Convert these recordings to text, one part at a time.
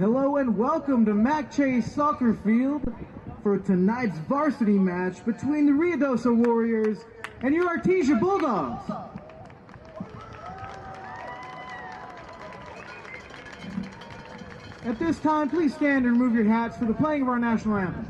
Hello and welcome to Mack Soccer Field for tonight's varsity match between the Ruidoso Warriors and your Artesia Bulldogs. At this time, please stand and remove your hats for the playing of our national anthem.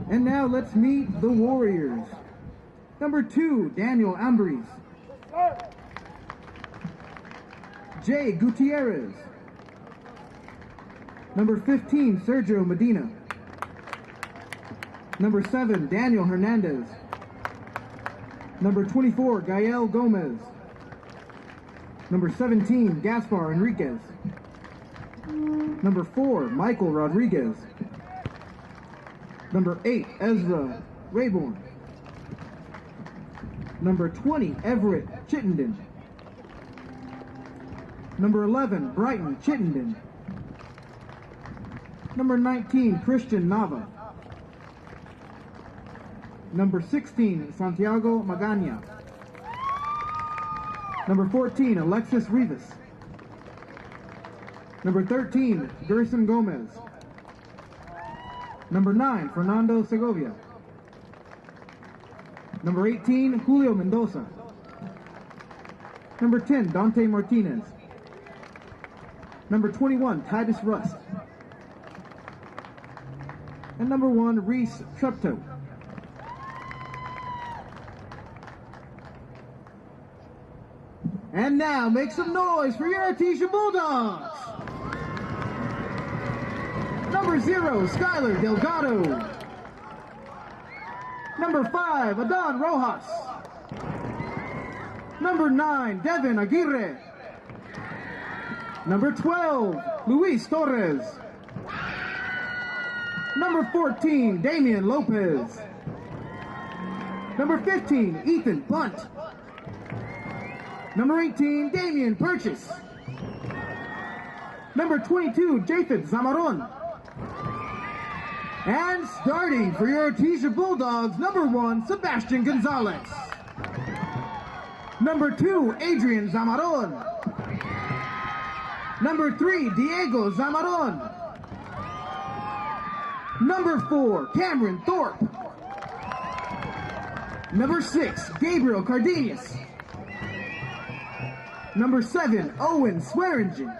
And now let's meet the Warriors. Number 2, Daniel Ambris. Jay Gutierrez. Number 15, Sergio Medina. Number 7, Daniel Hernandez. Number 24, Gael Gomez. Number 17, Gaspar Enriquez. Number 4, Michael Rodriguez. Number 8, Ezra Rayborn. Number 20, Everett Chittenden. Number 11, Brighton Chittenden. Number 19, Christian Nava. Number 16, Santiago Magana. Number 14, Alexis Rivas. Number 13, Gerson Gomez. Number 9, Fernando Segovia. Number 18, Julio Mendoza. Number 10, Dante Martinez. Number 21, Titus Rust. And number 1, Reese Treptow. And now, make some noise for your Artesia Bulldogs! Number 0, Skylar Delgado. Number 5, Adan Rojas. Number 9, Devin Aguirre. Number 12, Luis Torres. Number 14, Damian Lopez. Number 15, Ethan Bunt. Number 18, Damian Purchase. Number 22, Japheth Zamaron. And starting for your Artesia Bulldogs, number 1, Sebastian Gonzalez. Number 2, Adrian Zamaron. Number 3, Diego Zamaron. Number 4, Cameron Thorpe. Number 6, Gabriel Cardenas. Number 7, Owen Swearingen.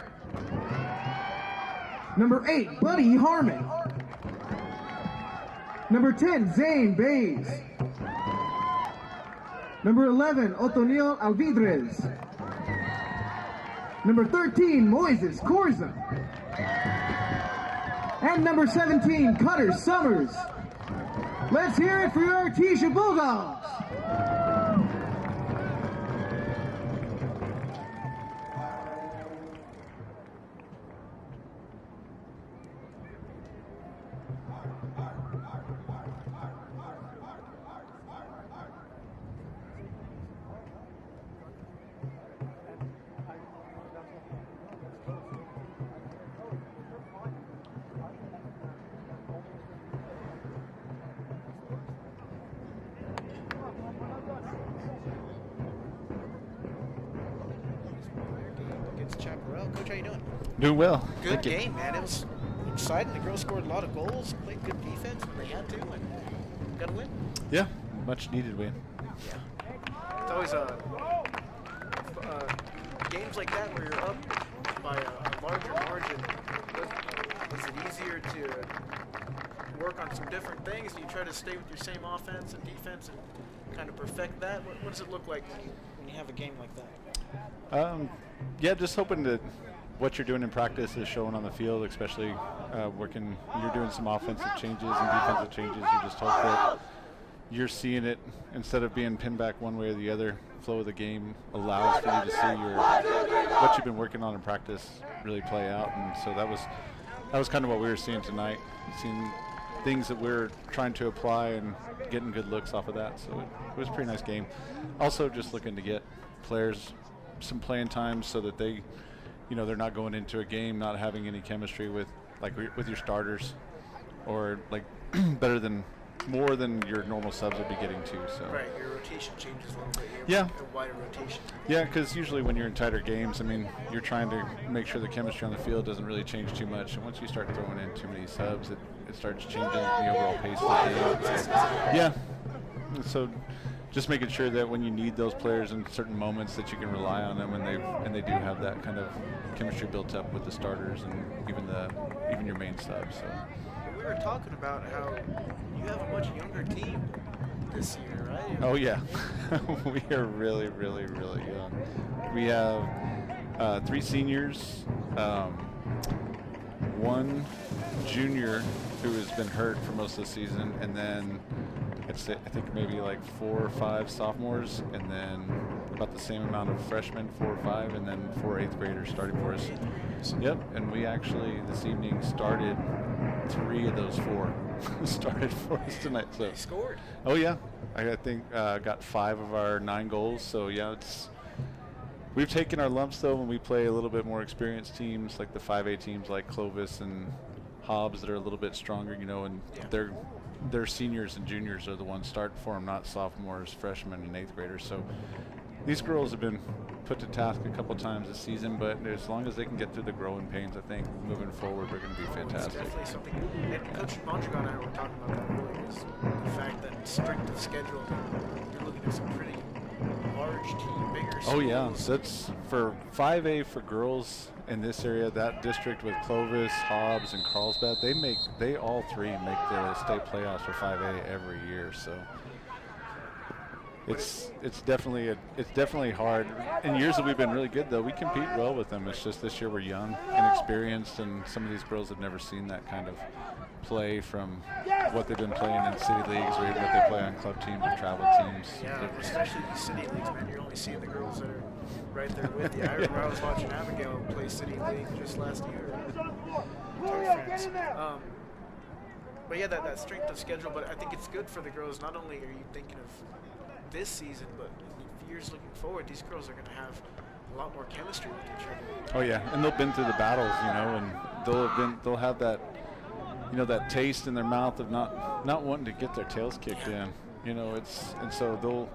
Number 8, Buddy Harmon. Number 10, Zane Bays. Number 11, Otoniel Alvidrez. Number 13, Moises Corza. And number 17, Cutter Summers. Let's hear it for your Artesia Bulldogs. Coach, how you doing? Doing well. Good game, man. It was exciting. The girls scored a lot of goals, played good defense when they had to, and got a win. Yeah, much needed win. Yeah. It's always games like that where you're up by a larger margin. Was it easier to work on some different things? Do you try to stay with your same offense and defense and kind of perfect that? What does it look like when you have a game like that? Yeah, just hoping that what you're doing in practice is showing on the field, especially working. You're doing some offensive changes and defensive changes. You just hope that you're seeing it instead of being pinned back one way or the other. Flow of the game allows for you to see what you've been working on in practice really play out, and so that was kind of what we were seeing tonight. Seeing things that we're trying to apply and getting good looks off of that. So it was a pretty nice game. Also, just looking to get players some playing time so that they, they're not going into a game not having any chemistry with your starters, or more than your normal subs would be getting to. So right, your rotation changes a little bit. Yeah. A wider rotation. Yeah, because usually when you're in tighter games, you're trying to make sure the chemistry on the field doesn't really change too much. And once you start throwing in too many subs, it starts changing the overall pace of the game. Yeah. And so just making sure that when you need those players in certain moments that you can rely on them, and they do have that kind of chemistry built up with the starters and even your main subs. So we were talking about how you have a much younger team this year, right? Oh yeah, we are really, really, really young. We have 3 seniors, one junior who has been hurt for most of the season, and then I think maybe like 4 or 5 sophomores, and then about the same amount of freshmen, 4 or 5, and then 4 8th graders starting for us. Yep, and we actually this evening started 3 of those 4 started for us tonight. So they scored. Oh yeah, I think got 5 of our 9 goals. So yeah, we've taken our lumps though when we play a little bit more experienced teams like the 5A teams like Clovis and Hobbs that are a little bit stronger, and their seniors and juniors are the ones starting for them, not sophomores, freshmen, and 8th graders. So these girls have been put to task a couple times this season, but as long as they can get through the growing pains, I think moving forward they're going to be fantastic. It's definitely something. And Coach Mondragon and I were talking about that earlier, is the fact that strength of schedule, you're looking at some pretty large team, bigger schools. Oh yeah, so that's for 5A for girls in this area, that district with Clovis, Hobbs, and Carlsbad, they all 3 make the state playoffs for 5A every year. So it's definitely hard. In years that we've been really good though, we compete well with them. It's just this year we're young and experienced, and some of these girls have never seen that kind of play from what they've been playing in city leagues or even what they play on club teams or travel teams. Yeah, especially these city leagues, man. You're only seeing the girls that are right there with you. I remember I was watching Abigail play city league just last year. But yeah, that strength of schedule. But I think it's good for the girls. Not only are you thinking of this season, but in years looking forward, these girls are going to have a lot more chemistry with each other. Oh yeah, and they've been through the battles, and they'll have that, that taste in their mouth of not wanting to get their tails kicked in. And so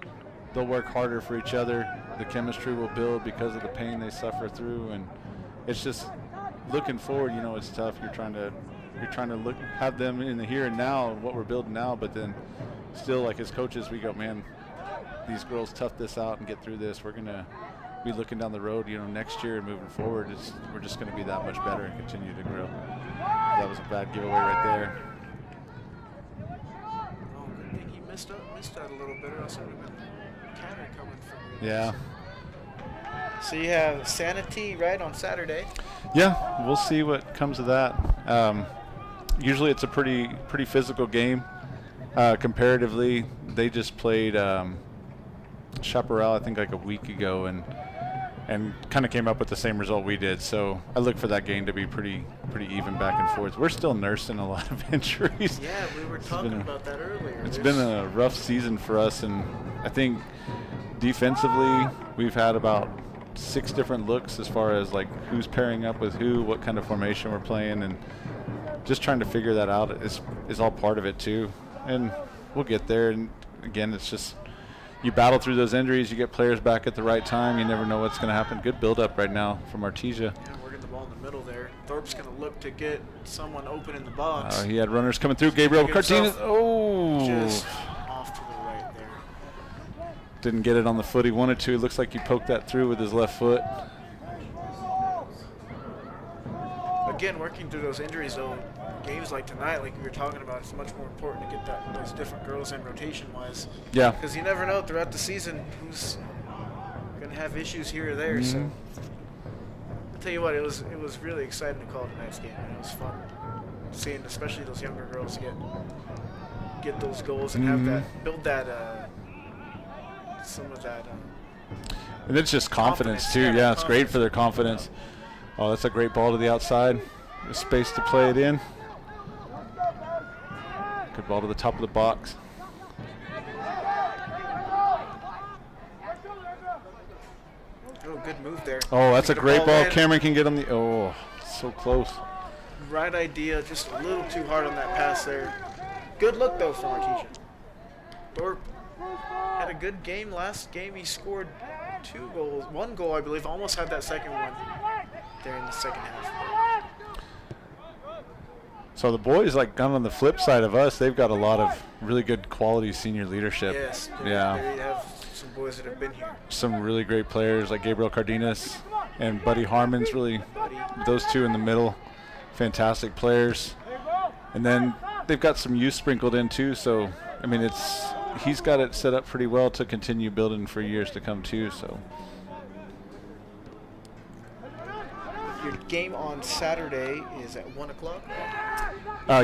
they'll work harder for each other. The chemistry will build because of the pain they suffer through, and it's just looking forward. It's tough. You're trying to have them in the here and now, what we're building now, but then still, like as coaches, we go, man, these girls tough this out and get through this. We're gonna be looking down the road, next year and moving forward. We're just going to be that much better and continue to grow. That was a bad giveaway right there. Oh, good thing he missed out a little bit, or else it would have been counter coming from you. Yeah. So you have Sanity, right, on Saturday? Yeah, we'll see what comes of that. Usually it's a pretty physical game. Comparatively, they just played Chaparral, I think, like a week ago, and kind of came up with the same result we did. So I look for that game to be pretty even back and forth. We're still nursing a lot of injuries. Yeah, we were talking about that earlier. It's been a rough season for us, and I think defensively we've had about 6 different looks as far as like who's pairing up with who, what kind of formation we're playing, and just trying to figure that out is all part of it too. And we'll get there. And again, it's just you battle through those injuries, you get players back at the right time. You never know what's going to happen. Good build-up right now from Artesia. Yeah, we're in the Thorpe's going to look to get someone open in the box. He had runners coming through. Gabriel Cardenas. Oh. Just off to the right there. Didn't get it on the foot he wanted to. It looks like he poked that through with his left foot. Again, working through those injuries, though, games like tonight, like we were talking about, it's much more important to get those different girls in rotation-wise. Yeah. Because you never know throughout the season who's going to have issues here or there. So I'll tell you what, it was really exciting to call tonight's game. It was fun seeing, especially those younger girls get those goals and have that, build that, some of that. And it's just confidence too. Yeah, it's great for their confidence. Oh, that's a great ball to the outside. There's space to play it in. Good ball to the top of the box. Oh, good move there. Oh, that's a great ball. In. Cameron can get on the. Oh, so close. Right idea, just a little too hard on that pass there. Good look though from Artesia. Thorpe had a good game last game. He scored 2 goals, 1 goal I believe. Almost had that second one there in the second half. So the boys, like, kind of on the flip side of us, they've got a lot of really good quality senior leadership. Yes, yeah. They have some boys that have been here. Some really great players like Gabriel Cardenas and Buddy Harmon's really, those two in the middle, fantastic players. And then they've got some youth sprinkled in too, so, I mean, he's got it set up pretty well to continue building for years to come too, so. Your game on Saturday is at 1 o'clock?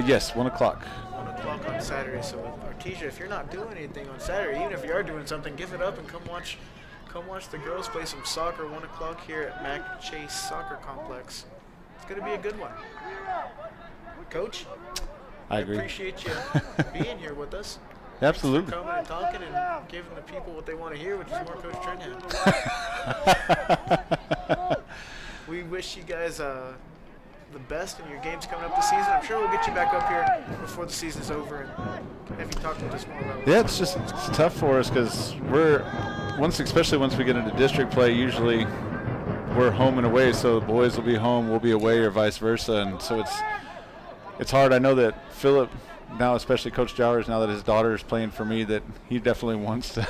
Yes, 1 o'clock. 1 o'clock on Saturday. So, Artesia, if you're not doing anything on Saturday, even if you are doing something, give it up and come watch the girls play some soccer. 1 o'clock here at Mack Chase Soccer Complex. It's going to be a good one. Coach, I agree. Appreciate you being here with us. Absolutely. Coming and talking and giving the people what they want to hear, which is more Coach Trenham. We wish you guys the best in your games coming up this season. I'm sure we'll get you back up here before the season's over and have you talk with us more about it. Yeah, it's tough for us because especially once we get into district play, usually we're home and away, so the boys will be home, we'll be away, or vice versa, and so it's hard. I know that Philip, now especially Coach Jowers, now that his daughter is playing for me, that he definitely wants to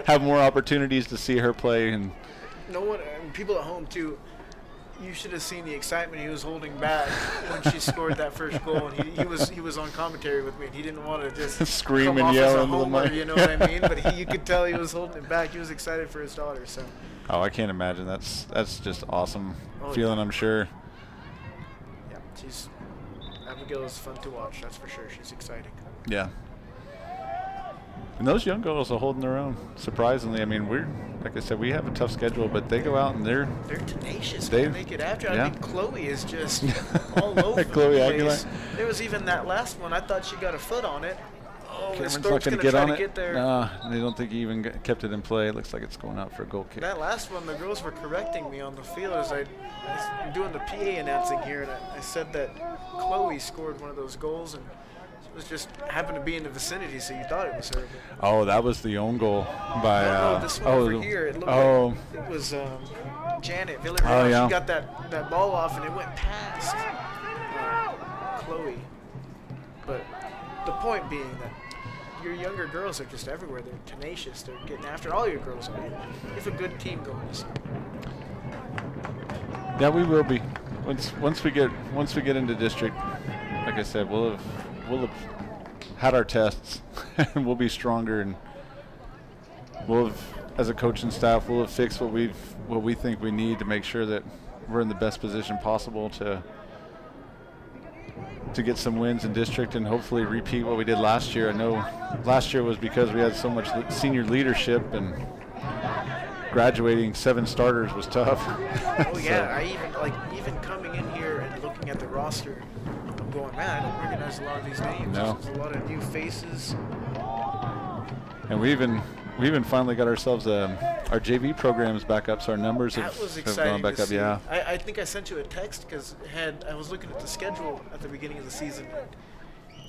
have more opportunities to see her play. And no one, people at home too. You should have seen the excitement he was holding back when she scored that first goal. And he was on commentary with me, and he didn't want to just scream and yell into the mic. You know what I mean? But you could tell he was holding it back. He was excited for his daughter. So. Oh, I can't imagine. That's just awesome feeling. Yeah. I'm sure. Yeah, Abigail is fun to watch. That's for sure. She's exciting. Yeah. And those young girls are holding their own, surprisingly. I mean, like I said, we have a tough schedule, but they go out and they're tenacious. They make it after. Yeah. I mean, Chloe is just all over Chloe the Aguilar. place. There was even that last one. I thought she got a foot on it. Oh, Cameron's not going to get on it. No, they don't think he even kept it in play. It looks like it's going out for a goal kick. That last one, the girls were correcting me on the field as I'm doing the PA announcing here, and I said that Chloe scored one of those goals, and it was just happened to be in the vicinity, so you thought it was her. Oh, that was the own goal by. No, this one over here. It looked like it was Janet Villarreal. Oh, yeah. She got that ball off, and it went past Chloe. But the point being that your younger girls are just everywhere. They're tenacious. They're getting after all your girls. You have a good team going this year. Yeah, we will be. Once we get into district, like I said, we'll have had our tests, and we'll be stronger, and we'll have, as a coaching staff, we'll have fixed what we think we need to make sure that we're in the best position possible to get some wins in district and hopefully repeat what we did last year. I know last year was because we had so much senior leadership, and graduating 7 starters was tough. Oh yeah, I even coming in here and looking at the roster, I'm going, man, I don't recognize a lot of these names. No. There's a lot of new faces. And we even finally got ourselves our JV programs back up, so our numbers have gone back up. Yeah. I think I sent you a text because I was looking at the schedule at the beginning of the season. And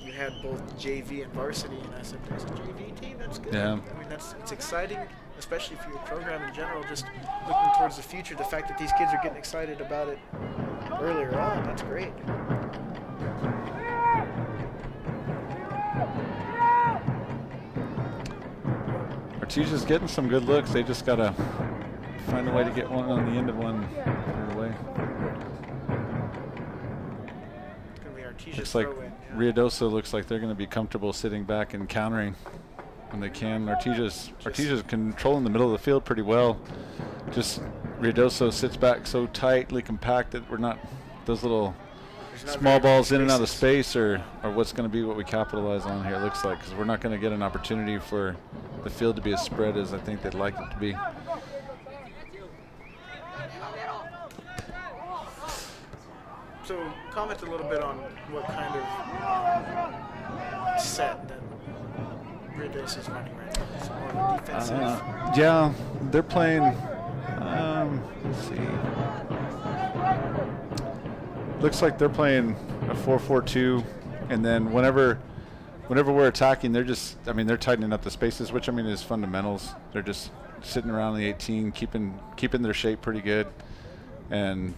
you had both JV and varsity, and I said, "There's a JV team. That's good." Yeah. I mean, it's exciting, especially for your program in general. Just looking towards the future, the fact that these kids are getting excited about it. earlier on. That's great. Artesia's getting some good looks. They just got to find a way to get one on the end of one right away. It's going to be Artesia's Looks like throw-in. Yeah. Ruidoso looks like they're going to be comfortable sitting back and countering when they can. Artesia's controlling the middle of the field pretty well. Just Ruidoso sits back so tightly compact that we're not those little small balls in and out of space or what's going to be what we capitalize on here, it looks like, because we're not going to get an opportunity for the field to be as spread as I think they'd like it to be. So comment a little bit on what kind of set that Ruidoso is running right now. It's more of a defensive. Yeah, they're playing. Let's see. Looks like they're playing a 4-4-2, and then whenever we're attacking, they're tightening up the spaces, which is fundamentals. They're just sitting around the 18, keeping their shape pretty good, and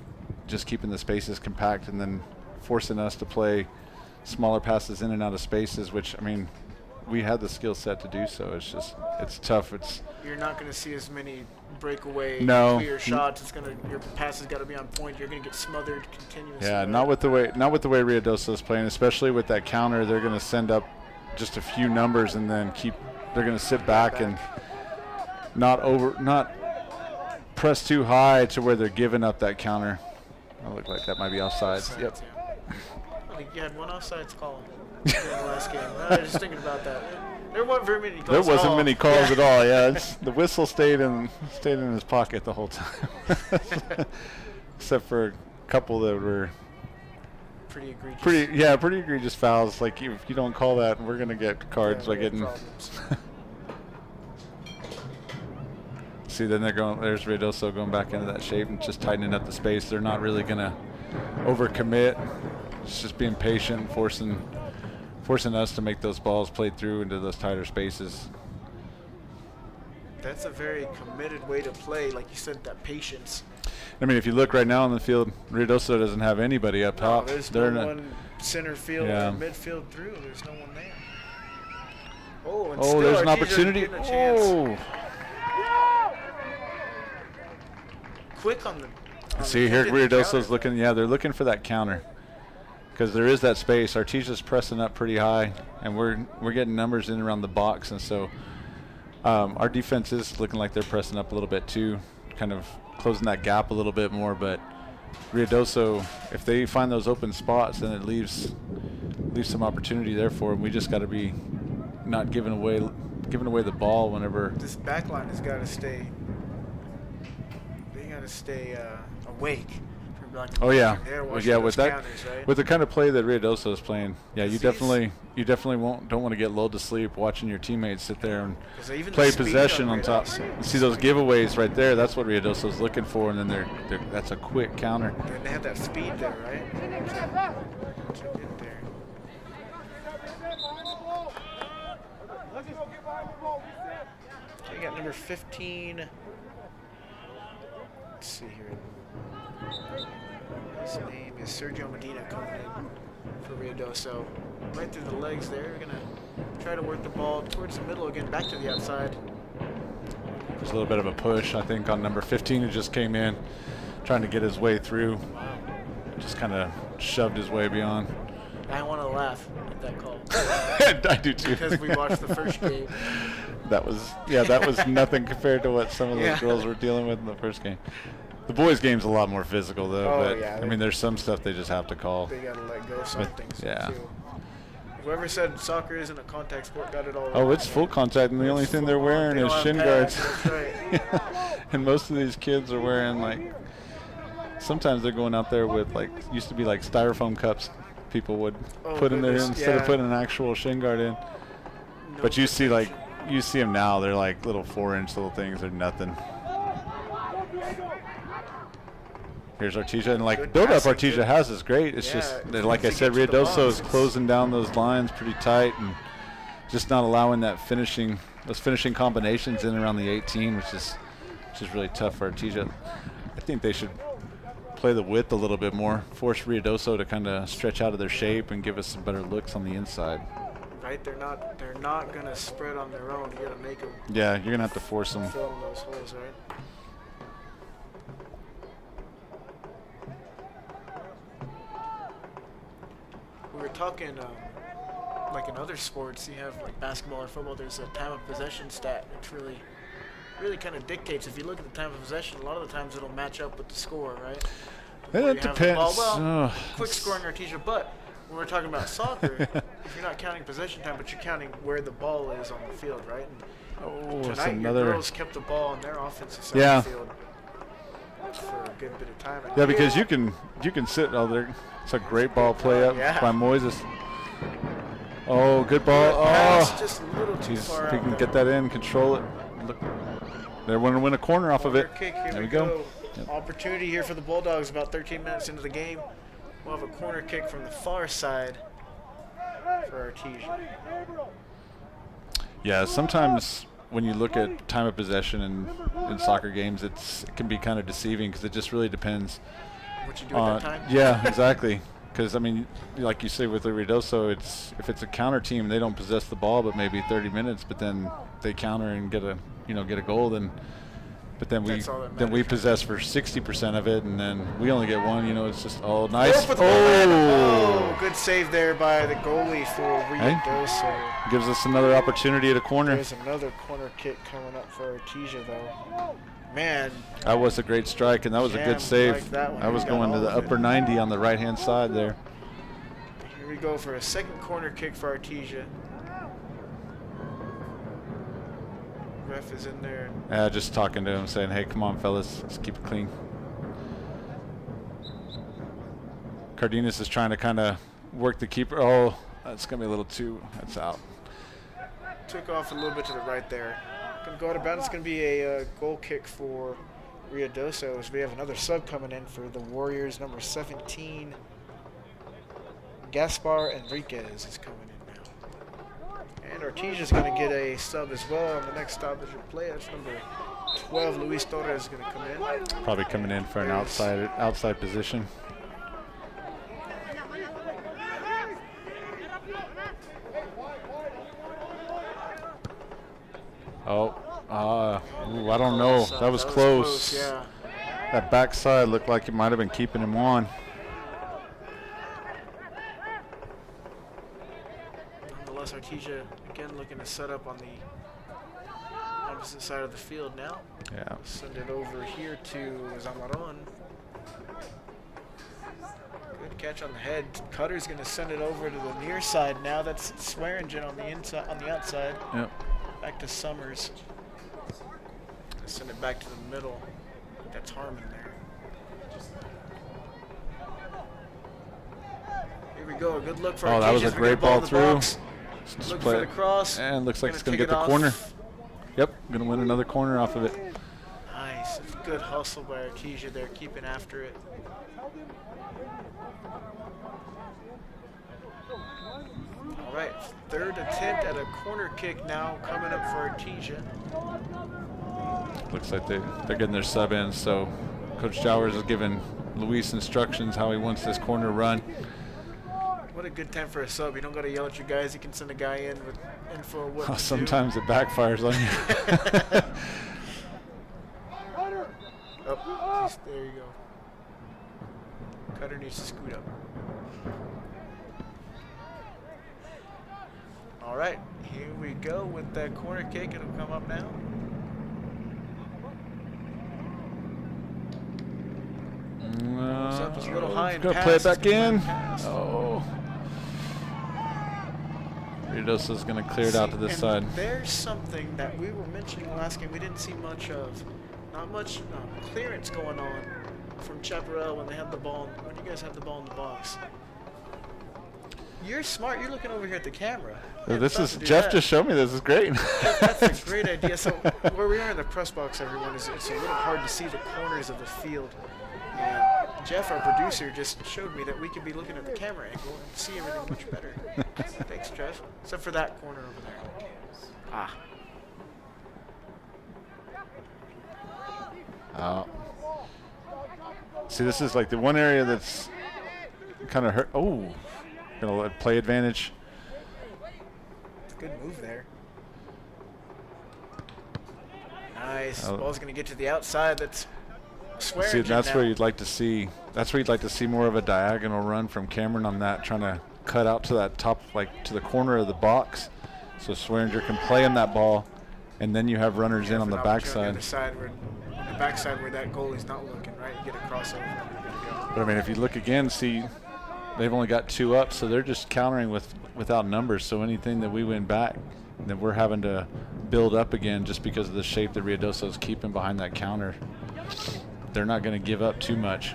just keeping the spaces compact, and then forcing us to play smaller passes in and out of spaces, which we had the skill set to do so. It's tough. You're not going to see as many breakaway clear shots. Your pass has got to be on point. You're going to get smothered continuously. Yeah, not with the way Ruidoso is playing, especially with that counter. They're going to send up just a few numbers and then they're going to sit back and not press too high to where they're giving up that counter. It looked like that might be offsides. Yep. Yeah. I think you had one offsides call in the last game. I was just thinking about that. There weren't very many calls. There wasn't many calls at all. Yeah, the whistle stayed in his pocket the whole time, except for a couple that were pretty egregious. Pretty egregious fouls. Like if you don't call that, we're gonna get cards by getting. See, then there's Ruidoso going back into that shape and just tightening up the space. They're not really gonna overcommit. It's just being patient, forcing us to make those balls play through into those tighter spaces. That's a very committed way to play, like you said, that patience. If you look right now on the field, Ruidoso doesn't have anybody up top. There's no one center field or midfield through. There's no one there. And still there's an Artesia opportunity. getting a chance. Quick on the. See, here Ruidoso's looking. Yeah, they're looking for that counter. Because there is that space. Artesia's pressing up pretty high, and we're getting numbers in around the box, and so our defense is looking like they're pressing up a little bit too, kind of closing that gap a little bit more. But Ruidoso, if they find those open spots, then it leaves some opportunity there for them. We just got to be not giving away the ball whenever. This back line has got to stay. They got to stay awake. Oh yeah, with that, counters, right? with the kind of play that Ruidoso is playing, you definitely don't want to get lulled to sleep watching your teammates sit there and play possession on top. You see those giveaways right there. That's what Ruidoso is looking for, and then that's a quick counter. They have that speed there, right? To get there. Okay, we got number 15. Let's see here. His name is Sergio Medina coming in for Ruidoso. Right through the legs there. We're going to try to work the ball towards the middle again, back to the outside. There's a little bit of a push, I think, on number 15 who just came in, trying to get his way through. Just kind of shoved his way beyond. I want to laugh at that call. I do too. Because we watched the first game. That was nothing compared to what some of those girls were dealing with in the first game. The boys' game's a lot more physical, though. There's some stuff they just have to call. They got to let go of some things. Yeah. Too. Whoever said soccer isn't a contact sport got it all wrong. Oh, it's full contact, and the only thing they're wearing is shin guards. That's right. And most of these kids are wearing, sometimes they're going out there with, used to be styrofoam cups people would put in there instead of putting an actual shin guard in. But you see them now, they're little 4-inch little things. They're nothing. Here's Artesia, and build-up Artesia has is great. It's just, like I said, Ruidoso is closing down those lines pretty tight and just not allowing those finishing combinations in around the 18, which is really tough for Artesia. I think they should play the width a little bit more, force Ruidoso to kind of stretch out of their shape and give us some better looks on the inside. Right, they're not gonna spread on their own. You gotta make them. Yeah, you're gonna have to force them. Fill in those holes, right? We were talking, like in other sports, you have like basketball or football. There's a time of possession stat, which really kind of dictates. If you look at the time of possession, a lot of the times it'll match up with the score, right? It depends. Well, quick scoring Artesia, but when we're talking about soccer, if you're not counting possession time, but you're counting where the ball is on the field, right? And tonight, your girls kept the ball on their offensive side of the field for a good bit of time. Yeah, because you can sit there. It's a great ball play up by Moises. Oh, good ball. Oh, just a little too far if he out can there. get that in, control it. Look, they want to win a corner off of it. Kick, There we go. Yep. Opportunity here for the Bulldogs about 13 minutes into the game. We'll have a corner kick from the far side for Artesia. Yeah, sometimes when you look at time of possession in soccer games, it can be kind of deceiving because it just really depends. What you do at that time? Yeah, exactly. Because, I mean, like you say with Ruidoso, if it's a counter team, they don't possess the ball but maybe 30 minutes, but then they counter and get a goal, but then we possess for 60% of it, and then we only get one. It's just nice. Oh, good save there by the goalie for Ruidoso. Gives us another opportunity at a corner. There's another corner kick coming up for Artesia, though. Man, that was a great strike, and that was a good save. That was going to the upper 90 on the right-hand side there. Here we go for a second corner kick for Artesia. Ref is in there. Just talking to him, saying, hey, come on, fellas, let's keep it clean. Cardenas is trying to kind of work the keeper. Oh, that's going to be a little too, that's out. Took off a little bit to the right there. Going to go out of bounds. It's going to be a goal kick for Ruidoso as we have another sub coming in for the Warriors. Number 17, Gaspar Enriquez is coming in now. And Artesia's going to get a sub as well on the next stoppage of play. That's number 12, Luis Torres, is going to come in. Probably coming in for an outside position. I don't know. That was close. Yeah. That backside looked like it might have been keeping him on. Nonetheless, Artesia again looking to set up on the opposite side of the field now. Yeah. Send it over here to Zamaron. Good catch on the head. Cutter's going to send it over to the near side now. That's Swearingen on the inside, on the outside. Yep. Back to Summers. Send it back to the middle. That's Harmon there. Here we go. A good look for Artesia. That was a great ball through. Look for the cross. And looks like it's going to get the corner. Yep, going to win another corner off of it. Nice. Good hustle by Artesia there, keeping after it. All right, third attempt at a corner kick now coming up for Artesia. Looks like they're getting their sub in, so Coach Jowers is giving Luis instructions how he wants this corner run. What a good time for a sub. You don't got to yell at your guys. You can send a guy in with info of what to sometimes it backfires on you. There you go. Cutter needs to scoot up. All right, here we go with that corner kick. It'll come up now. Up a little high and gonna play it back in. Oh. Ruidoso's gonna clear it out to this side. There's something that we were mentioning last game we didn't see much of. Not much clearance going on from Chaparral when they had the ball. When you guys had the ball in the box. You're smart. You're looking over here at the camera. This is Jeff. Just showed me this. Is great. That's a great idea. So where we are in the press box, everyone, it's a little hard to see the corners of the field. And Jeff, our producer, just showed me that we could be looking at the camera angle and see everything much better. Thanks, Jeff. Except for that corner over there. Ah. See, this is like the one area that's kind of hurt. Oh, gonna let play advantage. Good move there. Nice. Ball's gonna get to the outside. That's swearing. See, that's where you'd like to see. That's where you'd like to see more of a diagonal run from Cameron on that, trying to cut out to that top, like to the corner of the box, so Swearinger can play him that ball, and then you have runners in on the backside. On the backside where that goalie's not looking, right? You get a crossover. But I mean, if you look again, see, they've only got 2 up, so they're just countering without numbers. So anything that we win back, then we're having to build up again just because of the shape that Ruidoso's keeping behind that counter. They're not going to give up too much.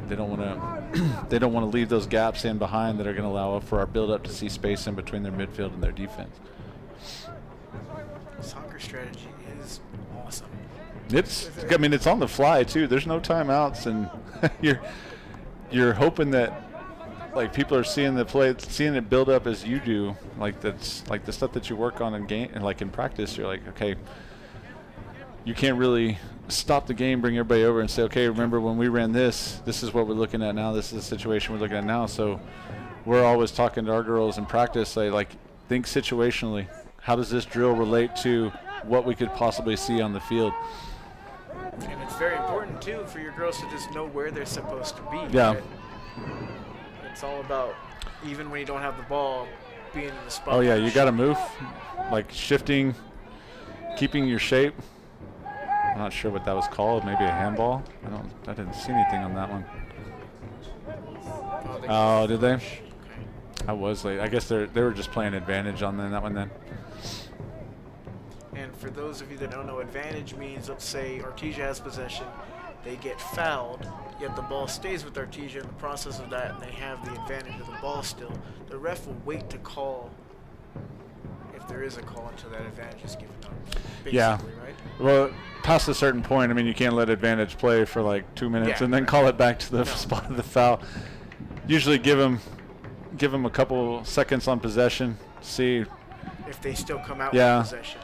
They don't want to. They don't want to leave those gaps in behind that are going to allow for our build-up to see space in between their midfield and their defense. Soccer strategy is awesome. I mean, it's on the fly too. There's no timeouts, and you're hoping that like people are seeing the play, seeing it build up as you do. Like that's like the stuff that you work on in game and like in practice. You're like, okay, you can't really stop the game, bring everybody over and say, okay, remember when we ran this, this is what we're looking at now, this is the situation we're looking at now. So we're always talking to our girls in practice, like think situationally. How does this drill relate to what we could possibly see on the field? And it's very important, too, for your girls to just know where they're supposed to be. Yeah. Right? It's all about, even when you don't have the ball, being in the spot. Oh, yeah, you got to move, like shifting, keeping your shape. I'm not sure what that was called. Maybe a handball. I didn't see anything on that one. Oh, did they? Okay. I was late. I guess they were just playing advantage on that one then. And for those of you that don't know, advantage means, let's say Artesia has possession, they get fouled, yet the ball stays with Artesia in the process of that, and they have the advantage of the ball still. The ref will wait to call, if there is a call, until that advantage is given up. Basically, yeah. Right? Well, past a certain point, I mean, you can't let advantage play for like 2 minutes and then call it back to the spot of the foul. Usually give them a couple seconds on possession, see if they still come out with possession.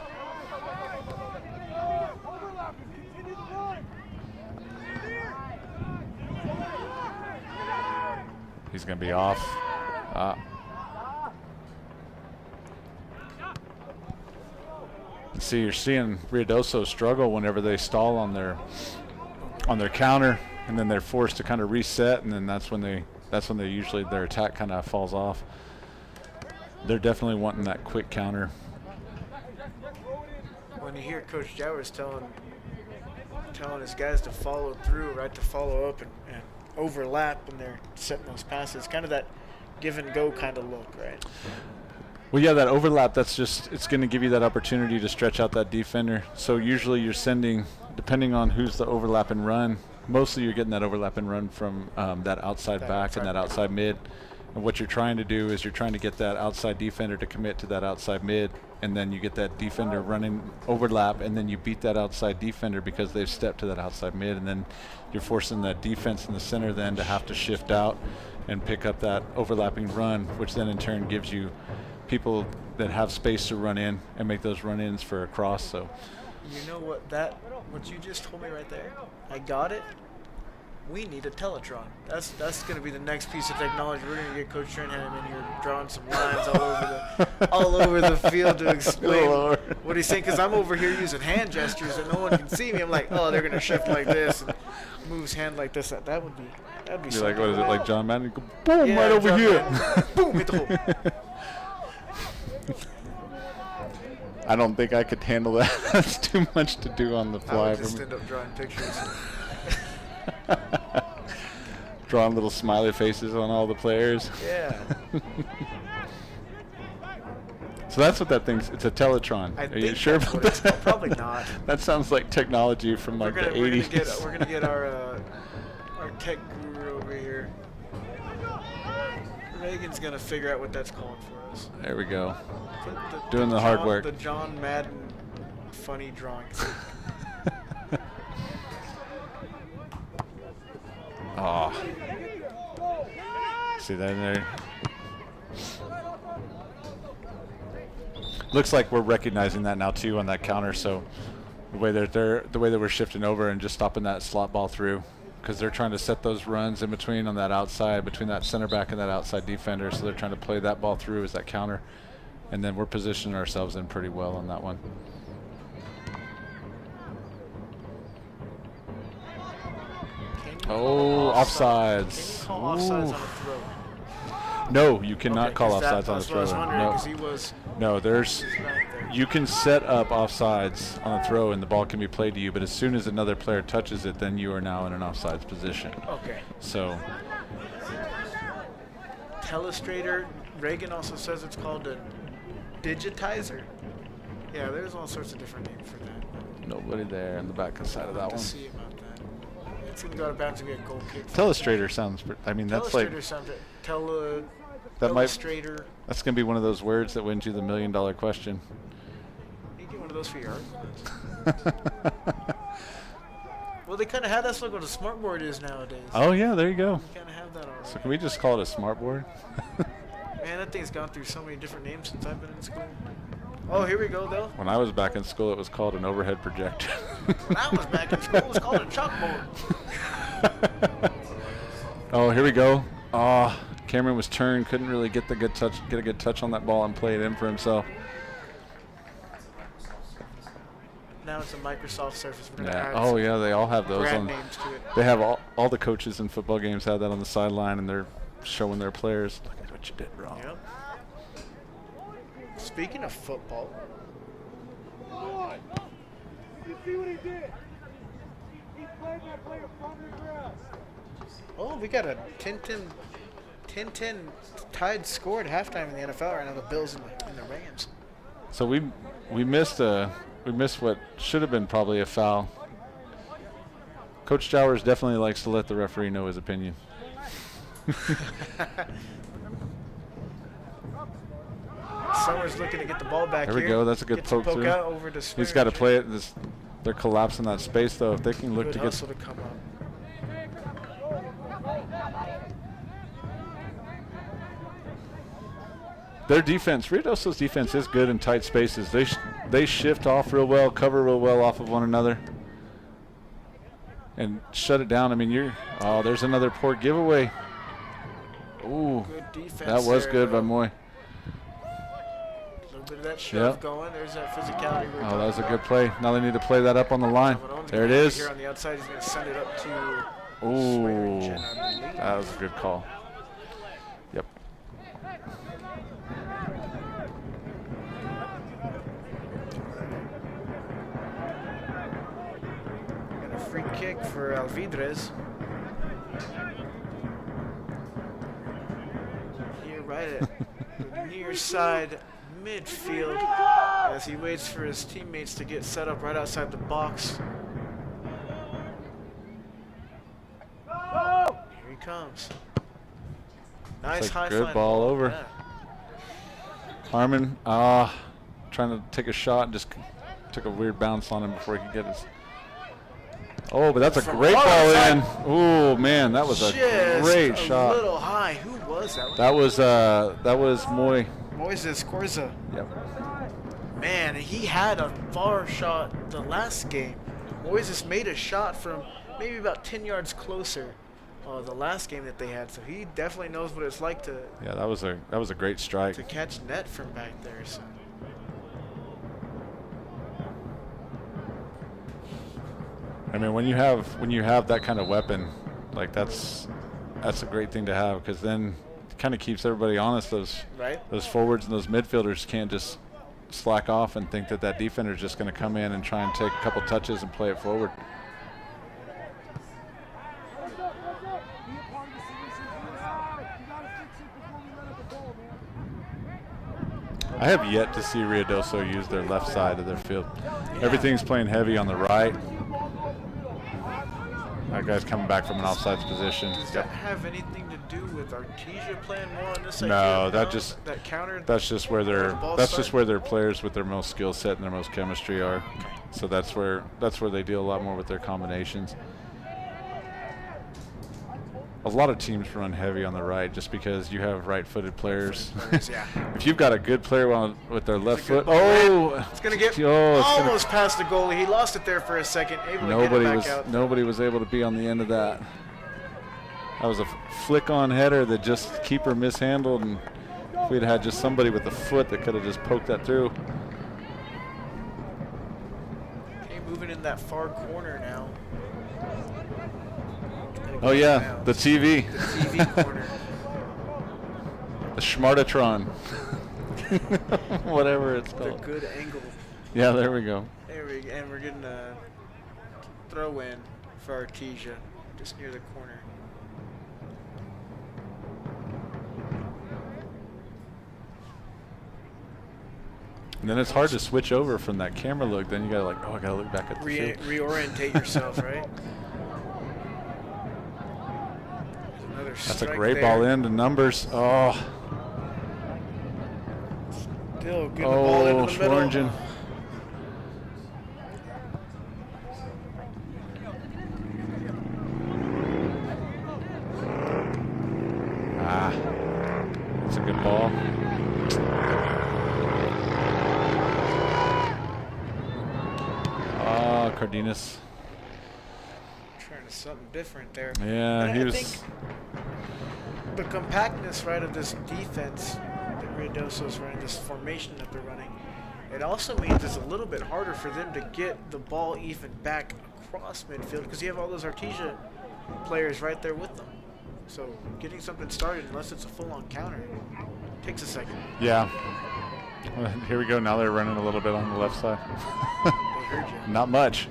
He's going to be off. See, you're seeing Ruidoso struggle whenever they stall on their counter, and then they're forced to kind of reset, and then that's when they usually their attack kind of falls off. They're definitely wanting that quick counter. When you hear Coach Jowers telling his guys to follow through, right, to follow up and overlap when they're setting those passes, kind of that give and go kind of look, right? Well, yeah, that overlap, it's going to give you that opportunity to stretch out that defender. So usually you're sending, depending on who's the overlap and run, mostly you're getting that overlap and run from that outside back and that outside mid. And what you're trying to do is you're trying to get that outside defender to commit to that outside mid, and then you get that defender running overlap, and then you beat that outside defender because they've stepped to that outside mid, and then you're forcing that defense in the center then to have to shift out and pick up that overlapping run, which then in turn gives you people that have space to run in and make those run-ins for a cross. So you know what you just told me right there? I got it. We need a Teletron. That's going to be the next piece of technology. We're going to get Coach Trenham in here drawing some lines all over the field to explain what he's saying. Because I'm over here using hand gestures and no one can see me. I'm like, oh, they're going to shift like this and moves hand like this. That'd be something. Like, what is it, like John Madden? Go, boom, right over here. Boom, hit the hole. I don't think I could handle that. That's too much to do on the fly. I would just end up drawing pictures. Drawing little smiley faces on all the players. Yeah. So that's what that thing's. It's a Teletron. Are you sure about that? Probably not. That sounds like technology from like the 80s. We're gonna get our tech guru over here. Reagan's gonna figure out what that's calling for us. There we go. Doing the hard work. The John Madden funny drawings. Oh. See that in there? Looks like we're recognizing that now too on that counter. So the way that we're shifting over and just stopping that slot ball through, because they're trying to set those runs in between on that outside, between that center back and that outside defender. So they're trying to play that ball through as that counter. And then we're positioning ourselves in pretty well on that one. Oh, offsides. Can you call offsides on the throw? No, you cannot call Okay, offsides on the throw. No, you can set up offsides on a throw and the ball can be played to you, but as soon as another player touches it, then you are now in an offsides position. Okay. So. Telestrator. Reagan also says it's called a digitizer. Yeah, there's all sorts of different names for that. Nobody there on the back side of that one. See about that. It's going to go out of bounds and get a goal kick. Telestrator sounds, I mean, that's like. Telestrator sounds Illustrator. That's going to be one of those words that wins you the $1 million question. You get one of those for your art. Well, they kind of have. That's like what a smartboard is nowadays. Oh, yeah, there you go. You kind of have that already. So can we just call it a smartboard? Man, that thing's gone through so many different names since I've been in school. Oh, here we go, though. When I was back in school, it was called an overhead projector. When I was back in school, it was called a chalkboard. Oh, here we go. Oh, Cameron was turned, couldn't really get a good touch on that ball and play it in for himself. Now it's a Microsoft Surface. We're gonna Yeah. add Oh, yeah, they all have those brand on. names to it. They have all the coaches in football games have that on the sideline, and they're showing their players, look at what you did wrong. Yep. Speaking of football. You see what he did? He played that player from the grass. Oh, we got a 10-10 tied score at halftime in the NFL right now. The Bills and the Rams. So we missed what should have been probably a foul. Coach Jowers definitely likes to let the referee know his opinion. Summers looking to get the ball back There here. we go. That's a good poke through. Out over to He's got to play it. They're collapsing that space though. If they can look good to hustle get. to come up. Their defense, Ruidoso's defense is good in tight spaces. They shift off real well, cover real well off of one another, and shut it down. I mean, there's another poor giveaway. Ooh, Good defense that was there, good by though. Moy. A little bit of that shove going. There's that physicality. Oh, that was a good play. Now they need to play that up on the line. There it is. Here on the outside, he's going to send it up to. Ooh, Swearingen, I believe. that was a good call. Yep. And a free kick for Alvidrez. Here, right at the near side midfield, as he waits for his teammates to get set up right outside the box. Here he comes. Nice high good flying ball over. Yeah. Harmon, trying to take a shot, just took a weird bounce on him before he could get his. Oh, but that's a great ball in. Oh man, that was a great shot. A little high. Who was that? That was Moy. Moises Corza. Yep. Man, he had a far shot the last game. Moises made a shot from maybe about 10 yards closer the last game that they had. So he definitely knows what it's like to. Yeah, that was a great strike. To catch net from back there. So. I mean, when you have that kind of weapon, like that's a great thing to have, because then it kind of keeps everybody honest. Those forwards and those midfielders can't just slack off and think that defender is just going to come in and try and take a couple touches and play it forward. I have yet to see Ruidoso use their left side of their field. Yeah. Everything's playing heavy on the right. That guy's coming back from an offsides position. Does that have anything to do with Artesia playing more on this side? No, that counter. That's just where their players with their most skill set and their most chemistry are. Okay. So that's where they deal a lot more with their combinations. a lot of teams run heavy on the right just because you have right-footed players. Yeah. If you've got a good player with their left foot, it's gonna get almost past the goalie. He lost it there for a second. Able to get it back out. Nobody was able to be on the end of that. That was a flick-on header that just keeper mishandled, and if we'd had just somebody with a foot that could have just poked that through. Okay, moving in that far corner now. Oh yeah, the TV. The TV corner. The Schmartatron. Whatever it's The called. good angle. Yeah, there we go. And we're getting a throw in for Artesia, just near the corner. And then it's hard to switch over from that camera look. Then you gotta I gotta look back at the field. Reorientate yourself, right? That's a great ball into numbers. Oh. Still getting the ball into the middle. Schwarringen. That's a good ball. Cardenas. Trying something different there. Yeah, and he I was. think the compactness, right, of this defense that Ruidoso's running, this formation that they're running, it also means it's a little bit harder for them to get the ball even back across midfield because you have all those Artesia players right there with them. So getting something started, unless it's a full-on counter, takes a second. Yeah. Well, here we go. Now they're running a little bit on the left side. They heard you. Not much.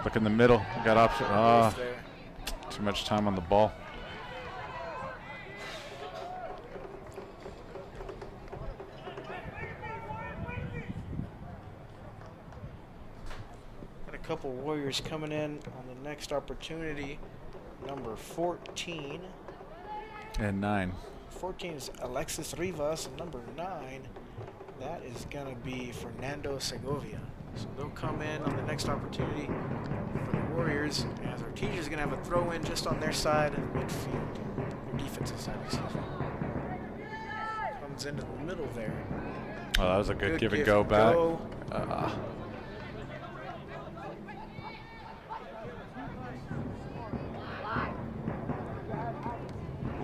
Look in the middle. Got option. Too much time on the ball. Got a couple Warriors coming in on the next opportunity. Number 14. And 9. 14 is Alexis Rivas, and number 9, that is going to be Fernando Segovia. So they'll come in on the next opportunity for the Warriors, as Artesia is going to have a throw in just on their side of the midfield, their defensive side, excuse me. Comes into the middle there. Oh, that was a good give and go back.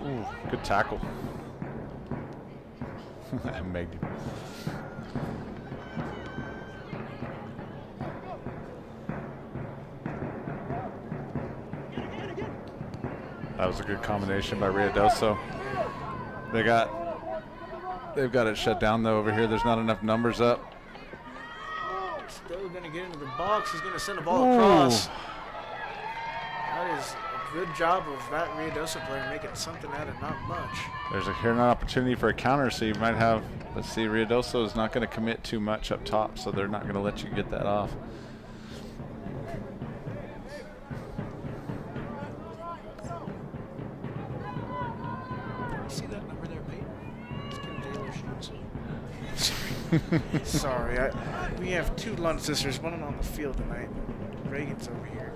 Ooh, good tackle. Meg. That was a good combination by Ruidoso. They've got it shut down though over here. There's not enough numbers up. Still going to get into the box. He's going to send a ball across. That is a good job of that Ruidoso player making something out of not much. There's here an opportunity for a counter, so you might have. Let's see, Ruidoso is not going to commit too much up top, so they're not going to let you get that off. See that number there, Peyton? It's Kim Taylor shoots. Sorry. We have 2 Lund sisters, one on the field tonight. Reagan's over here.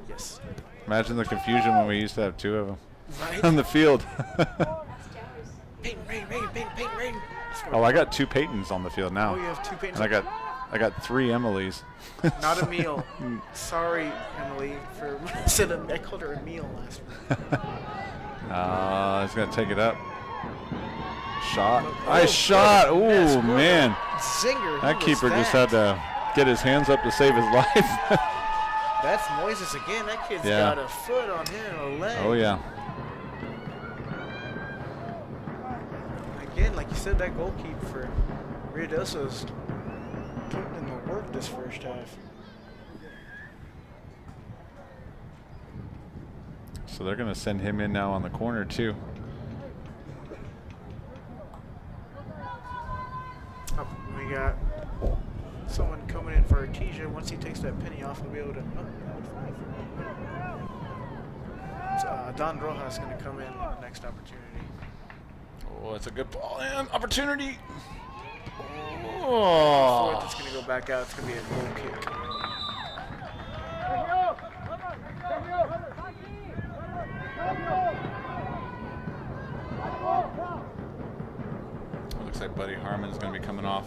Yes. Imagine the confusion when we used to have 2 of them Right? on the field. Peyton, Reagan. Oh, I got 2 Peytons on the field now. Oh, you have 2 Peytons. And I got 3 Emilys. Not Emile. Sorry, Emily, for I called her Emile last week. He's going to take it up. Shot. Nice shot. Ooh, yes, man. Zinger. That keeper just had to get his hands up to save his life. That's Moises again. That kid's got a foot on him, a leg. Oh, yeah. Again, like you said, that goalkeeper for Ruidoso's putting in the work this first half. So they're going to send him in now on the corner, too. Oh, we got someone coming in for Artesia. Once he takes that penny off, he'll be able to. Don Rojas going to come in on the next opportunity. Oh, it's a good ball and opportunity. Oh. Fourth, it's going to go back out. It's going to be a goal kick. Looks like Buddy Harmon's going to be coming off.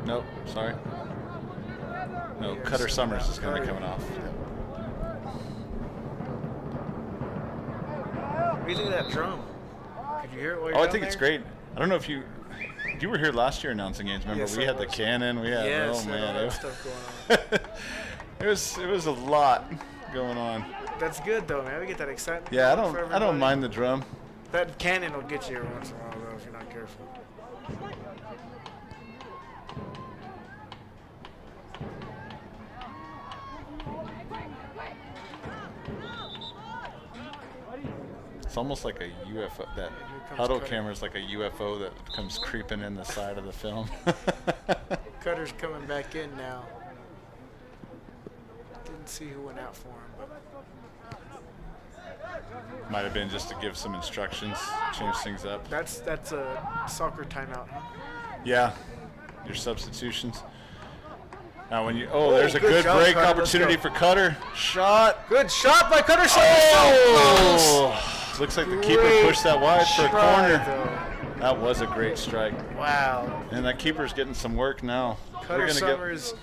Nope, sorry. No, Cutter Summers is going to be coming off. What do you think of that drum? Could you hear it while you're Oh, I down think there? it's great. I don't know if you were here last year announcing games. Remember, Yes, we I had the was. cannon. We had Yes, oh and all man, that stuff going on. it was a lot going on. That's good though, man. We get that excitement. Yeah, for I don't everybody. mind the drum. That cannon will get you every once in a while though if you're not careful. It's almost like a UFO. That huddle camera is like a UFO that comes creeping in the side of the film. Cutter's coming back in now. Didn't see who went out for him, but Might have been just to give some instructions, change things up. that's a soccer timeout, huh? Yeah, your substitutions. Now when you there's a good good job, break Cutter. Let's opportunity go. for Cutter. Shot. Good shot by Cutter. Oh! Looks like the keeper Great pushed that wide for a try, corner. though. That was a great strike. Wow. And that keeper's getting some work now. Cutter Summers,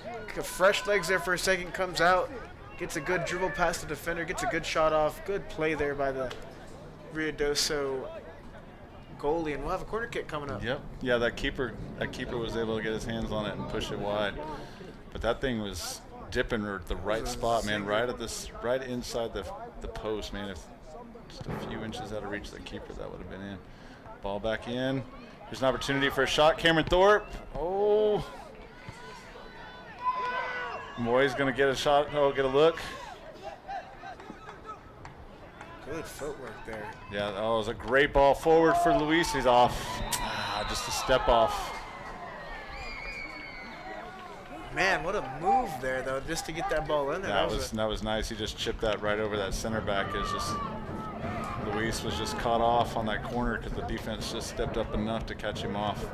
fresh legs there for a second, comes out, gets a good dribble past the defender, gets a good shot off. Good play there by the Ruidoso goalie, and we'll have a corner kick coming up. Yep. Yeah, that keeper was able to get his hands on it and push it wide. But that thing was dipping at the right spot, man, right inside the post, man. If just a few inches out of reach of the keeper, that would have been in. Ball back in. Here's an opportunity for a shot. Cameron Thorpe. Oh. Moy's going to get a shot. Oh, get a look. Good footwork there. Yeah, it was a great ball forward for Luis. He's off. Just a step off. Man, what a move there, though, just to get that ball in there. That was nice. He just chipped that right over that center back. It's just Luis was just caught off on that corner because the defense just stepped up enough to catch him off.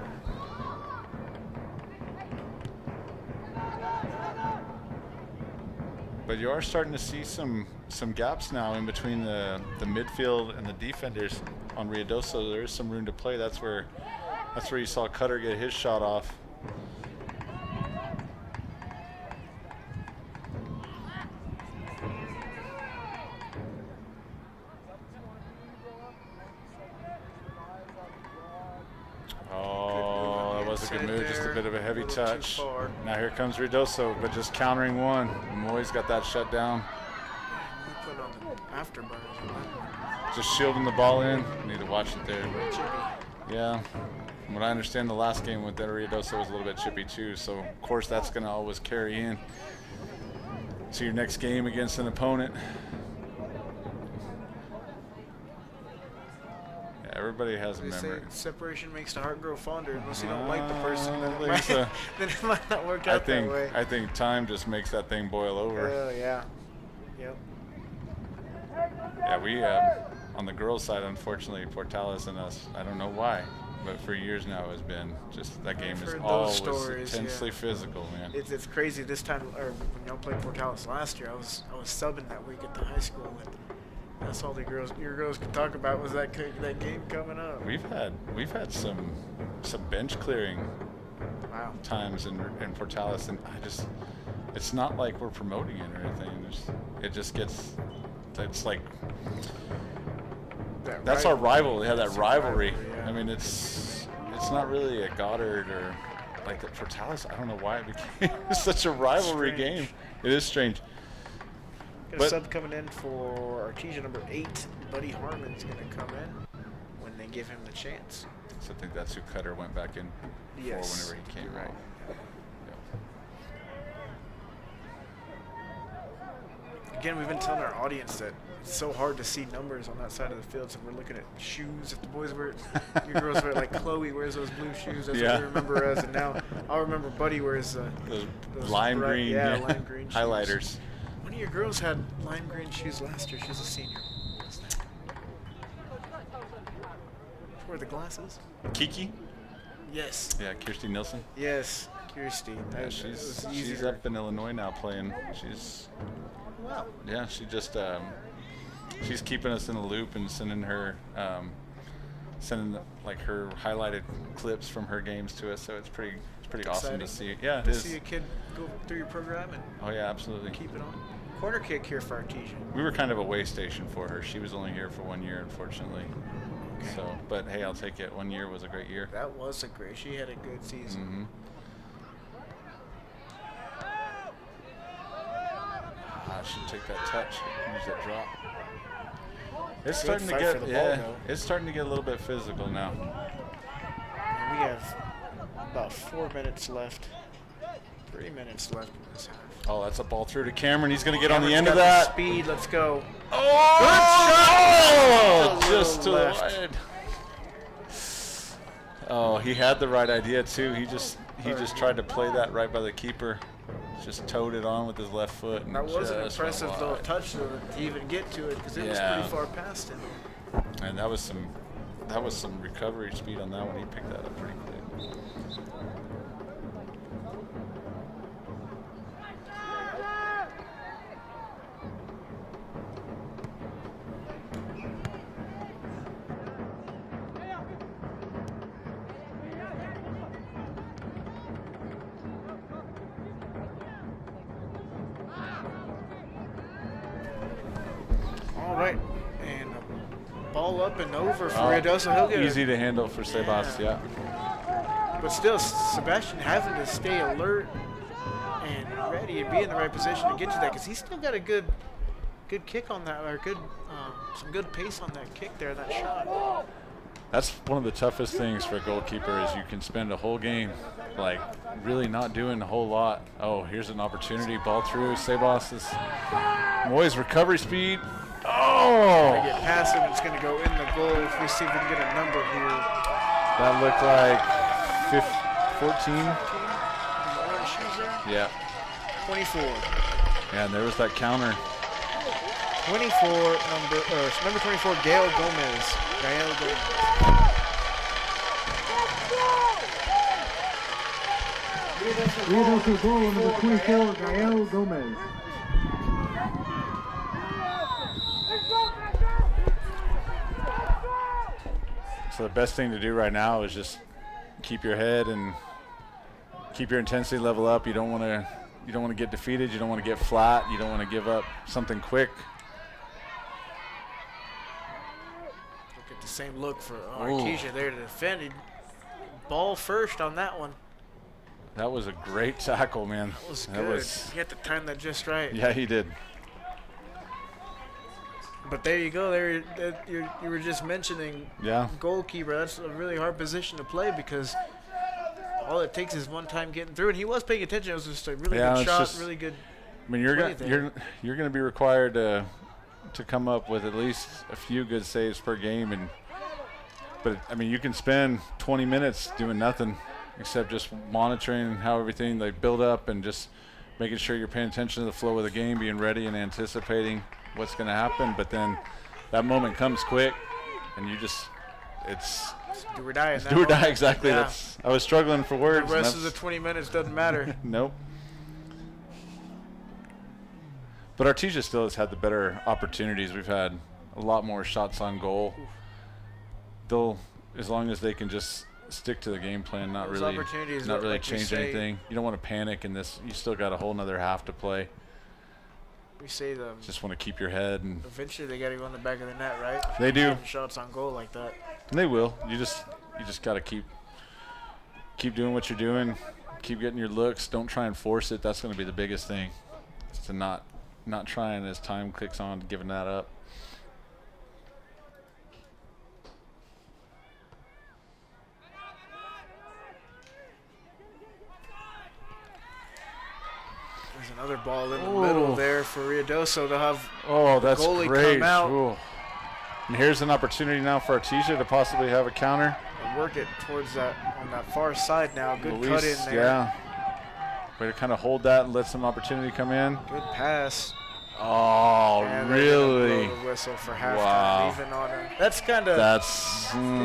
But you are starting to see some gaps now in between the midfield and the defenders on Ruidoso. There is some room to play. That's where you saw Cutter get his shot off. Oh, that was a good move. Just a bit of a heavy touch. Now here comes Ruidoso, but just countering one. Moy's got that shut down. We put on the afterburners on that. Just shielding the ball in. Need to watch it there. Yeah. From what I understand, the last game with Ruidoso was a little bit chippy too. So of course that's going to always carry in to your next game against an opponent. Yeah, everybody has a They say memory. separation makes the heart grow fonder. Unless you don't like the person, then I think so. then it might not work out that way. I think time just makes that thing boil over. Oh yeah. Yep. Yeah, we on the girls' side, unfortunately, Portales and us. I don't know why, but for years now has been just that game is heard those always stories, intensely yeah. physical, man. It's crazy this time. Or when y'all played Portales last year, I was subbing that week at the high school, and that's all your girls could talk about was that game coming up. We've had some bench clearing Wow. times in Portales, and it's not like we're promoting it or anything. It just gets. It's like that's our rival. Yeah, that rivalry. Yeah. I mean, it's not really a Goddard or like the Portales. I don't know why it became such a rivalry game. It is strange. Got a sub coming in for Artesia number 8. Buddy Harmon's going to come in when they give him the chance. So I think that's who Cutter went back in for Yes. whenever he came right. Again, we've been telling our audience that it's so hard to see numbers on that side of the field, so we're looking at shoes. If the boys wear, your girls wear, like Chloe wears those blue shoes, that's what we remember as, and now I'll remember Buddy wears those lime green, lime green shoes. highlighters. One of your girls had lime green shoes last year. She was a senior. Where the glasses? Kiki? Yes. Yeah, Kirsty Nilsson. Yes, Kirsty. Yeah, she's up in Illinois now playing. Wow. Yeah, she's keeping us in the loop and sending her sending like her highlighted clips from her games to us. So it's pretty awesome to see. Yeah, it to is. see a kid go through your program and Oh yeah, absolutely. keep it on. Corner kick here for Artesia. We were kind of a way station for her. She was only here for 1 year, unfortunately. So, but hey, I'll take it. 1 year was a great year. That was a great. She had a good season. Mm-hmm. Should take that touch. Use that drop. It's starting to fight get for the ball, though. it's starting to get a little bit physical now. And we have about 4 minutes left. 3 minutes left in this half. Oh, that's a ball through to Cameron. He's going to get on the Cameron's end of got that. the speed. Let's go. Oh, Good shot! just to the Left. wide. Oh, he had the right idea too. He just tried to play that right by the keeper. Just towed it on with his left foot. And That was an just impressive went little wide. touch though, to even get to it because it was Yeah. pretty far past him. And that was some recovery speed on that one. He picked that up pretty quick. All right, and ball up and over for Ruidoso. He'll get Easy to handle for Sebas, yeah. But still, Sebastian having to stay alert and ready and be in the right position to get to that because he's still got a good kick on that, or some good pace on that kick there, that shot. That's one of the toughest things for a goalkeeper is you can spend a whole game like really not doing a whole lot. Oh, here's an opportunity. Ball through. Sebas is Moy's recovery speed. Oh! They get past him. It's going to go in the goal. If we see if we can get a number here. That looked like 14. Orange shoes there? Yeah. 24. Yeah, and there was that counter. 24, number 24, Gail Gomez. Gail Gomez. Ruidoso goal, number 24, Gael Gomez. So the best thing to do right now is just keep your head and keep your intensity level up. You don't want to get defeated. You don't want to get flat. You don't want to give up something quick. Look at the same look for Artesia there to defend. He ball first on that one. That was a great tackle, man. That was good. He had to time that just right. Yeah, he did. But there you go. There, you were just mentioning goalkeeper. That's a really hard position to play because all it takes is one time getting through. And he was paying attention. It was just a really good shot, really good. I mean, you're gonna be required to come up with at least a few good saves per game, but I mean, you can spend 20 minutes doing nothing except just monitoring how everything they build up and just making sure you're paying attention to the flow of the game, being ready and anticipating what's going to happen. But then that moment comes quick, and it's do or die. Do or die, exactly. Yeah. I was struggling for words. The rest of the 20 minutes doesn't matter. Nope. But Artesia still has had the better opportunities. We've had a lot more shots on goal. They'll, as long as they can just stick to the game plan, not really change anything. You don't want to panic in this. You still got a whole nother half to play. We say them. Just want to keep your head, and eventually they got to go in the back of the net, right? They do. Shots on goal like that. And they will. You just got to keep doing what you're doing. Keep getting your looks. Don't try and force it. That's going to be the biggest thing. Is to not trying as time clicks on, giving that up. There's another ball in the middle there for Ruidoso to have that's the goalie great. come out. Ooh. And here's an opportunity now for Artesia to possibly have a counter. And work it towards that on that far side now. Good Luis, cut in there. Yeah. Way to kind of hold that and let some opportunity come in. Good pass. Oh, and really? Blow the whistle for halftime. Wow. Even on a, that's kind of a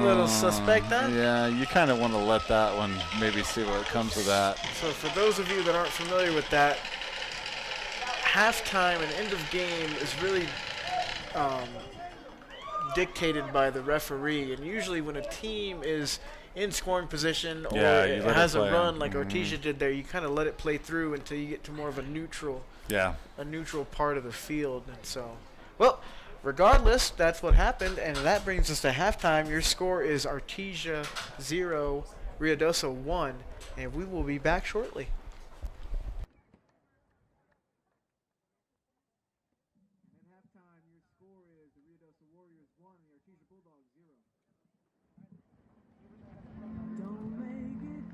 little suspect, huh? Yeah, you kind of want to let that one maybe see what comes of that. So for those of you that aren't familiar with that, halftime and end of game is really dictated by the referee. And usually when a team is in scoring position or Yeah, it you let it has a play. run like Artesia did there, you kind of let it play through until you get to more of a neutral part of the field. And so, well, regardless, that's what happened, and that brings us to halftime. Your score is Artesia 0, Ruidoso 1, and we will be back shortly. At halftime, your score is the Ruidoso Warriors 1 and the Artesia Bulldogs 0. Don't make it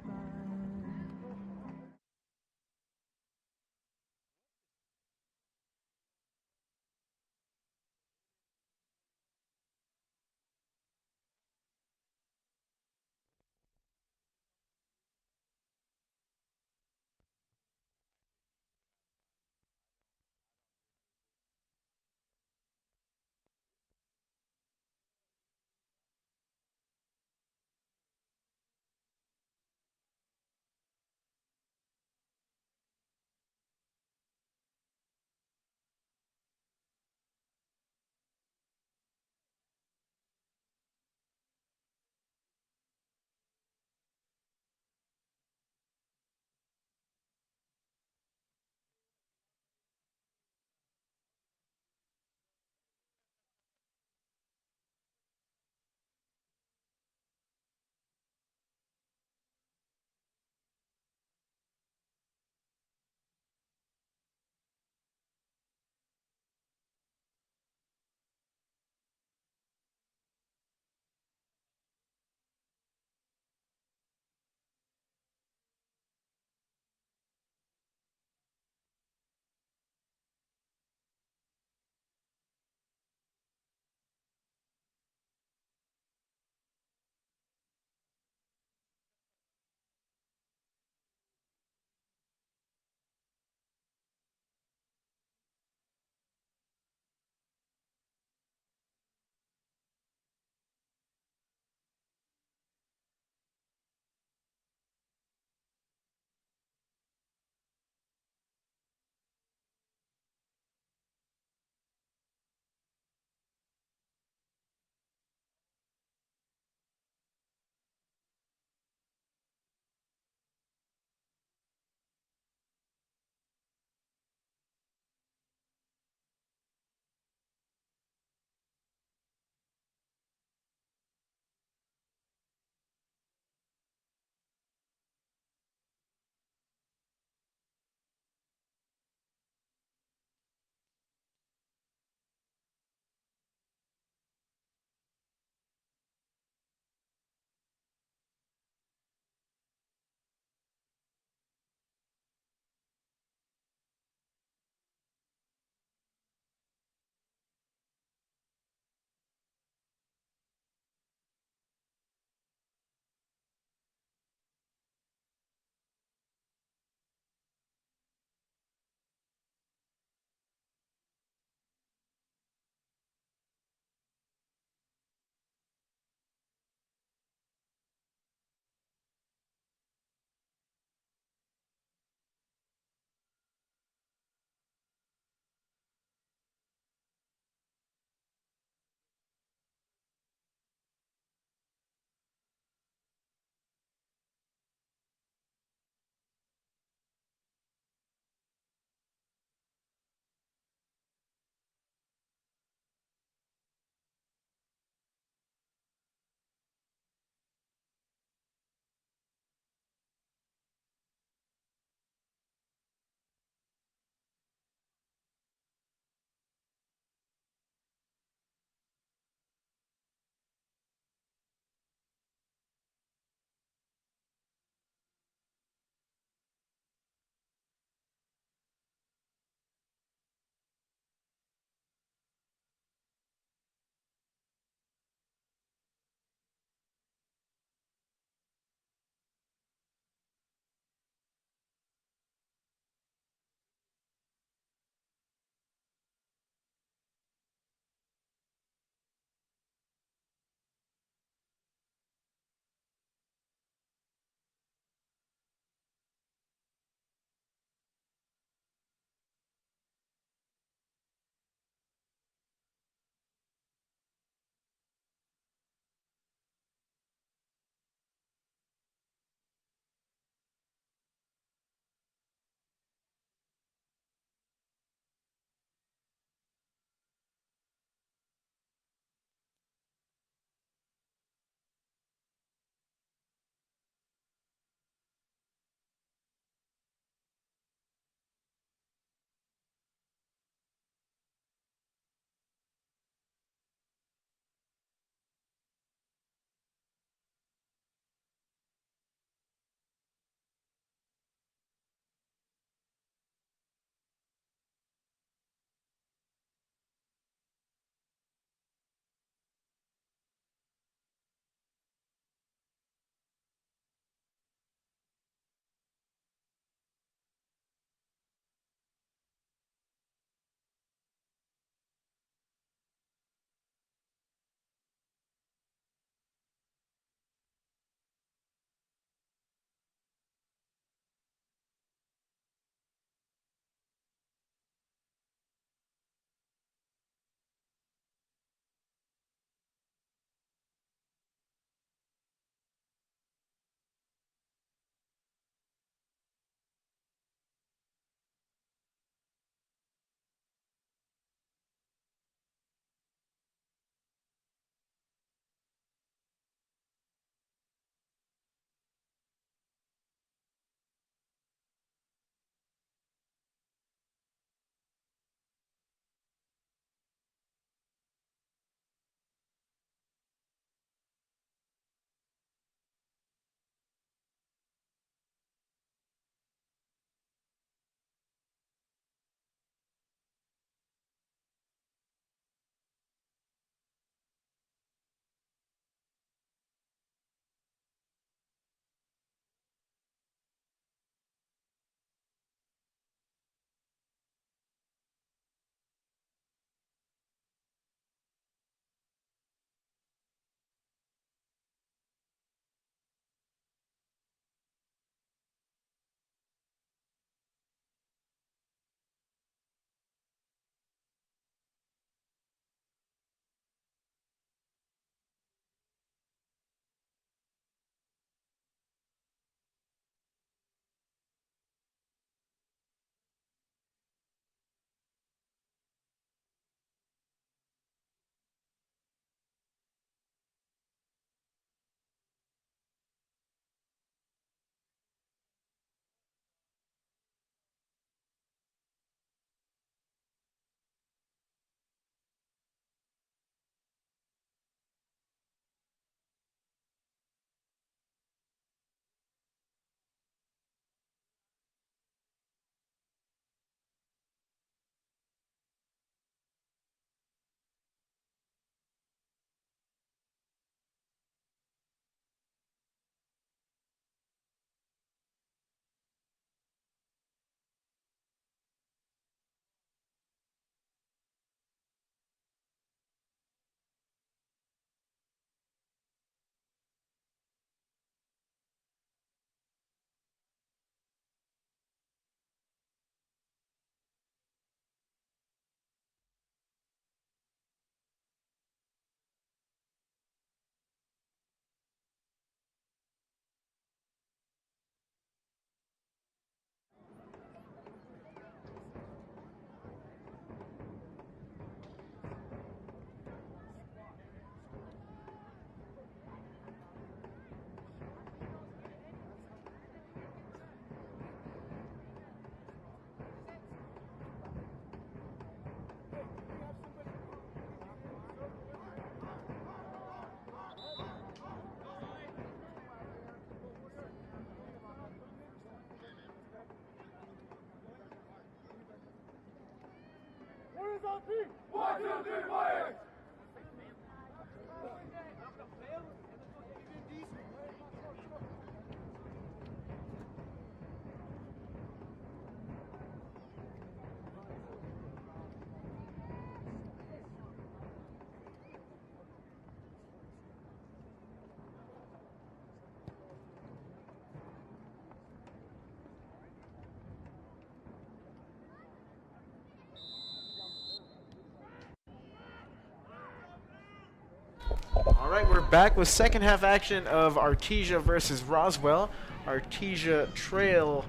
All right, we're back with second half action of Artesia versus Roswell. Artesia trail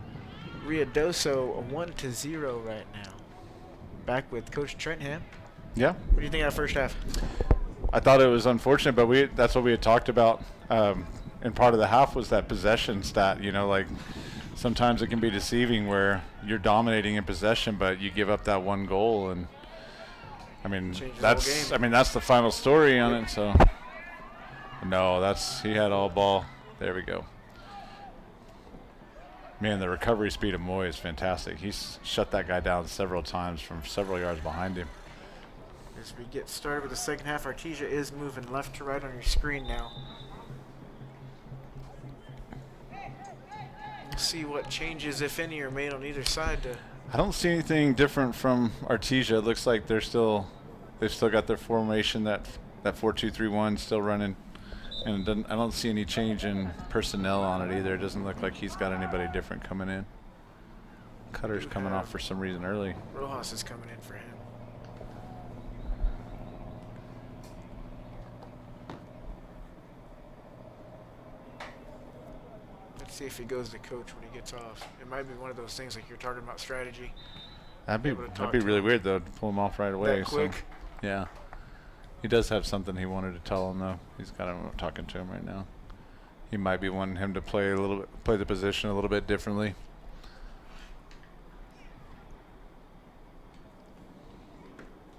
Ruidoso 1-0 right now. Back with Coach Trentham. Yeah. What do you think of that first half? I thought it was unfortunate, but that's what we had talked about in part of the half was that possession stat. You know, like sometimes it can be deceiving where you're dominating in possession, but you give up that one goal, and I mean that's the final story on it. So no, he had all ball. There we go. Man, the recovery speed of Moy is fantastic. He's shut that guy down several times from several yards behind him. As we get started with the second half, Artesia is moving left to right on your screen now. We'll see what changes, if any, are made on either side. I don't see anything different from Artesia. It looks like they've still got their formation, that 4-2-3-1 still running. And I don't see any change in personnel on it either. It doesn't look like he's got anybody different coming in. Cutter's coming off for some reason early. Rojas is coming in for him. Let's see if he goes to coach when he gets off. It might be one of those things like you're talking about strategy. That'd be really weird though to pull him off right away. That quick. So, yeah. He does have something he wanted to tell him though. He's got him talking to him right now. He might be wanting him to play the position a little bit differently.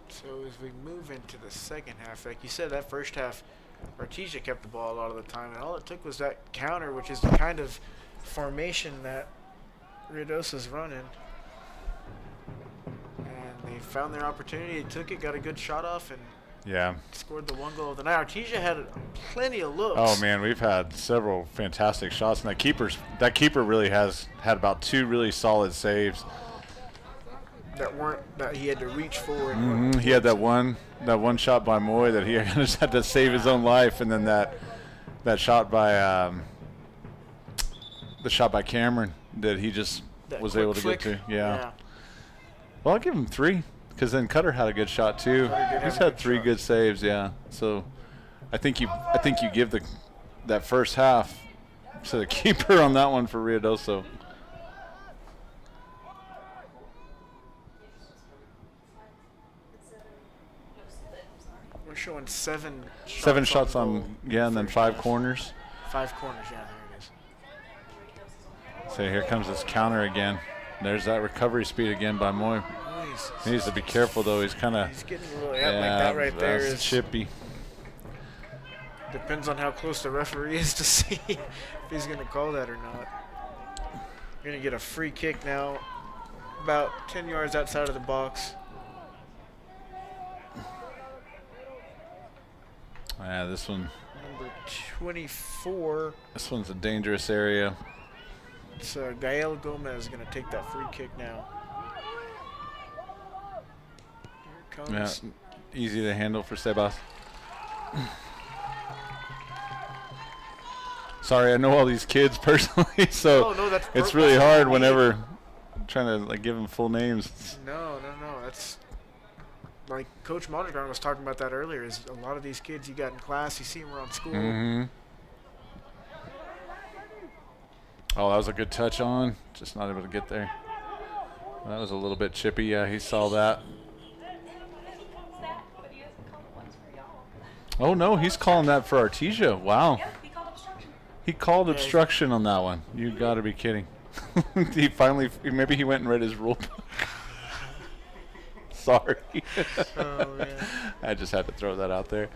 So as we move into the second half, like you said, that first half, Artesia kept the ball a lot of the time, and all it took was that counter, which is the kind of formation that Ruidoso's running. And they found their opportunity, they took it, got a good shot off, and scored the one goal of the night. Artesia had plenty of looks. Oh man, we've had several fantastic shots, and that keeper really has had about 2 really solid saves. That he had to reach forward. He had that one shot by Moy that he just had to save his own life, and then that shot by Cameron that he just was able to get to. Yeah. Well, I'll give him 3 because then Cutter had a good shot too. He's had 3 good saves. Yeah. So I think you give that first half to the keeper on that one for Ruidoso. We're showing 7 shots on and then 5 corners. 5 corners, yeah, there it is. So here comes this counter again. There's that recovery speed again by Moy. He needs to be careful though. He's getting a little like that right there is chippy. Depends on how close the referee is to see if he's going to call that or not. You're going to get a free kick now, about 10 yards outside of the box. Yeah, this one. Number 24. This one's a dangerous area. It's Gael Gomez going to take that free kick now. Here it comes. Yeah, easy to handle for Sebas. Sorry, I know all these kids personally, so it's really hard whenever I'm trying to give them full names. No. That's like Coach Mondragon was talking about that earlier. Is a lot of these kids you got in class, you see them around school. Oh, that was a good touch on. Just not able to get there. That was a little bit chippy. Yeah, he saw that. Oh, no, he's calling that for Artesia. Wow. He called obstruction on that one. You got to be kidding. Maybe he went and read his rule book. Sorry. I just had to throw that out there.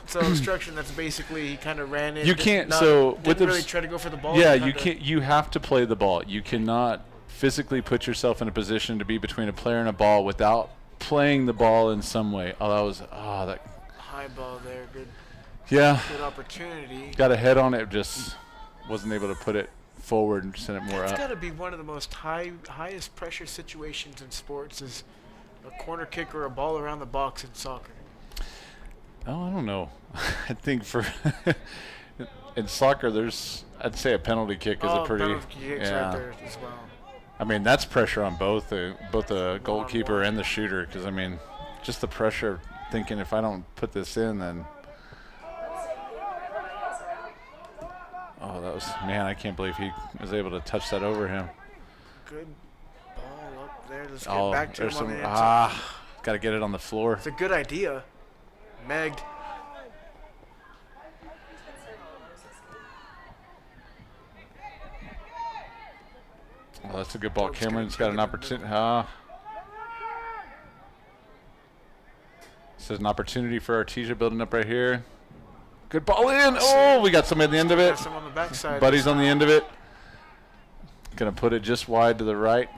So obstruction, that's basically he kind of ran in. You can't. Didn't really try to go for the ball. Yeah, you can't. You have to play the ball. You cannot physically put yourself in a position to be between a player and a ball without playing the ball in some way. Oh, that was that. High ball there, good. Yeah. Good opportunity. Got a head on it, just wasn't able to put it forward and send it more That's up. got to be one of the most highest pressure situations in sports is a corner kick or a ball around the box in soccer. Oh, I don't know. I think for in soccer, I'd say a penalty kick is a pretty penalty kicks right there as well. I mean, that's pressure on both the goalkeeper and the shooter, because I mean, just the pressure of thinking if I don't put this in, then that was, man, I can't believe he was able to touch that over him. Good ball up there. Let's get back to him on the inside. Got to get it on the floor. It's a good idea. Megged. Oh, that's a good ball. Cameron's got an opportunity. This is an opportunity for Artesia building up right here. Good ball in. Oh, we got somebody at the end of it. Some on the backside. Buddy's on the end of it. Gonna put it just wide to the right.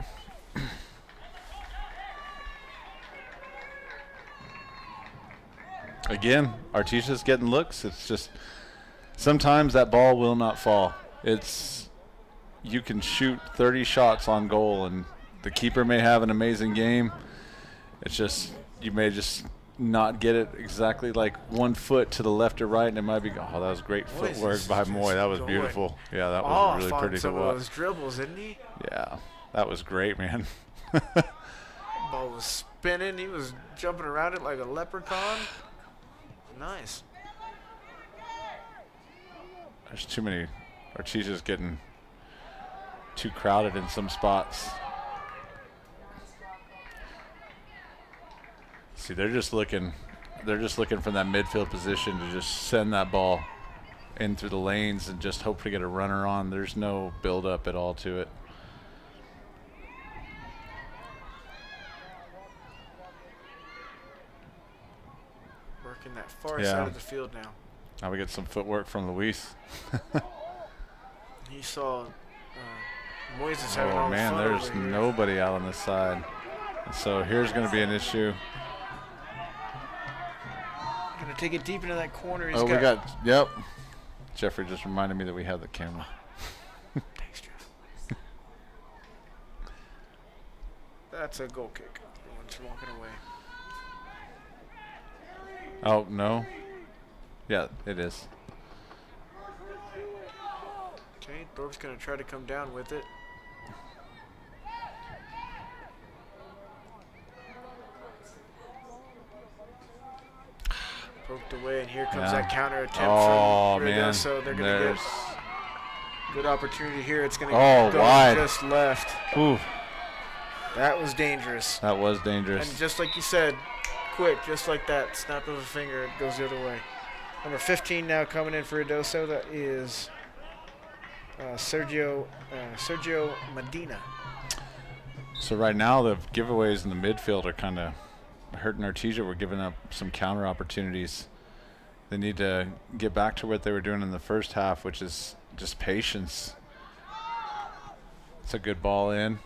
Again, Artesia's getting looks. It's just sometimes that ball will not fall. You can shoot 30 shots on goal, and the keeper may have an amazing game. It's just you may just not get it exactly like 1 foot to the left or right, and it might be. Oh, that was great footwork by Moy. That was beautiful. Yeah, that was really pretty to watch. Some of those dribbles, didn't he? Yeah, that was great, man. Ball was spinning. He was jumping around it like a leprechaun. Nice. There's too many. Artesia's getting too crowded in some spots. See, they're just looking from that midfield position to just send that ball in through the lanes and just hope to get a runner on. There's no build up at all to it. Working that far side of the field now. Now we get some footwork from Luis. He saw Moises having all the fun. Oh man, there's nobody out on this side. And so here's going to be an issue. Gonna take it deep into that corner. Yep. Jeffrey just reminded me that we have the camera. Thanks, Jeff. That's a goal kick. One's walking away. Oh, no. Yeah, it is. Okay, Thorpe's gonna try to come down with it. Poked away, and here comes that counter attempt from Ruidoso. So they're going to get good opportunity here. It's going to go wide. Just left. Ooh. That was dangerous. That was dangerous. And just like you said, quick, just like that, snap of a finger, it goes the other way. Number 15 now coming in for Ruidoso. That is Sergio Medina. So right now the giveaways in the midfield are kind of hurting Artesia. We're giving up some counter opportunities. They need to get back to what they were doing in the first half, which is just patience. It's a good ball in.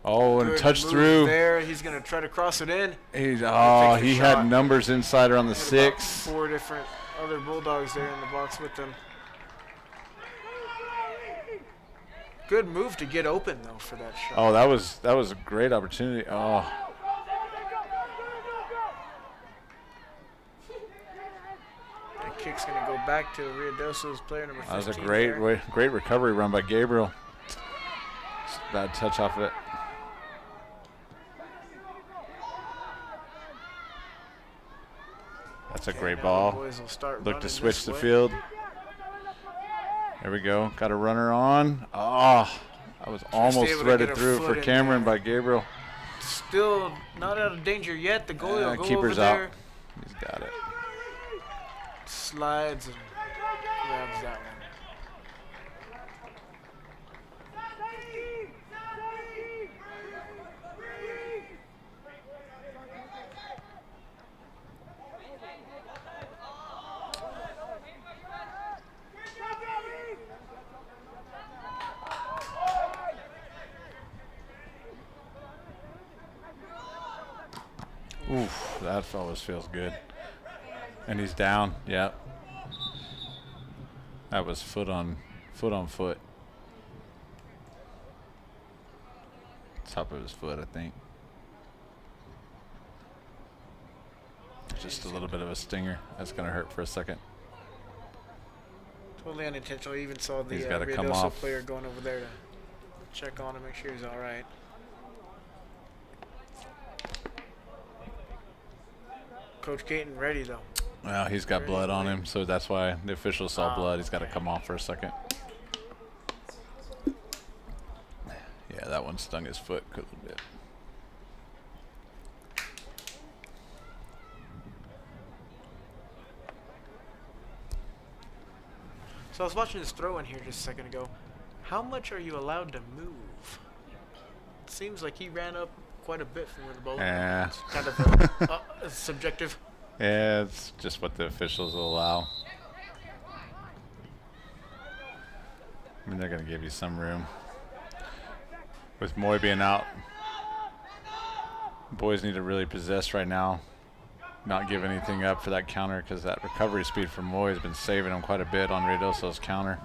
Oh, and touch through. There, he's going to try to cross it in. He had numbers inside around the 6. 4 different other Bulldogs there in the box with them. Good move to get open though for that shot. Oh, that was a great opportunity. Oh. That kick's going to go back to Ruidoso's player number 15. That was a great recovery run by Gabriel. Just a bad touch off it. That's a great ball. Look to switch the field. There we go. Got a runner on. Oh, I was almost threaded through for Cameron by Gabriel. Still not out of danger yet. The goalie will go keeper's over there. Out. He's got it. Slides and grabs that one. Oof, that always feels good. And he's down. Yep. That was foot on foot. Top of his foot, I think. Just a little bit of a stinger. That's going to hurt for a second. Totally unintentional. You even saw the He's gotta come Ruidoso off. player going over there to check on him, make sure he's all right. Coach Caton ready, though. Well, he's got blood on him, so that's why the officials saw blood. He's got to come off for a second. Yeah, that one stung his foot a little bit. So I was watching his throw in here just a second ago. How much are you allowed to move? It seems like he ran up quite a bit from where the ball Yeah. was. Kind of subjective. Yeah, it's just what the officials will allow. I mean, they're going to give you some room. With Moy being out, boys need to really possess right now. Not give anything up for that counter, because that recovery speed from Moy has been saving him quite a bit on Ruidoso's counter.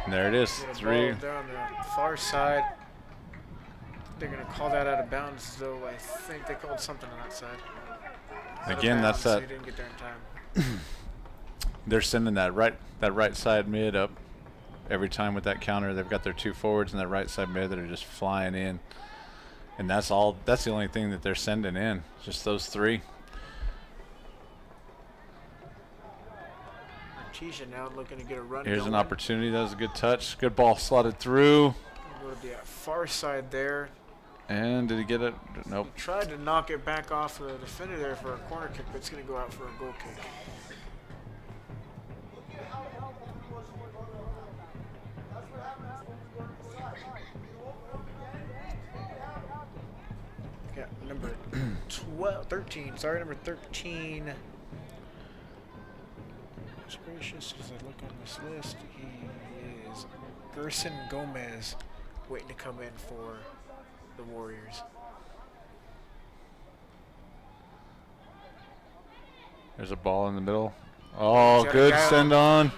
And there it is, 3. They're on the far side. They're going to call that out of bounds, though. I think they called something on that side. Again, that's that. So he didn't get there in time. They're sending that right side mid up every time with that counter. They've got their 2 forwards and that right side mid that are just flying in. And that's all. That's the only thing that they're sending in. Just those 3. Artesia now looking to get a run. Here's going. an opportunity. That was a good touch. Good ball slotted through. Go to the far side there. And did he get it? Nope. He tried to knock it back off the defender there for a corner kick, but it's going to go out for a goal kick. Yeah, number 13. Sorry, number 13. As gracious as I look on this list, he is Gerson Gomez, waiting to come in for the Warriors. There's a ball in the middle. Oh, Got a good guy send on.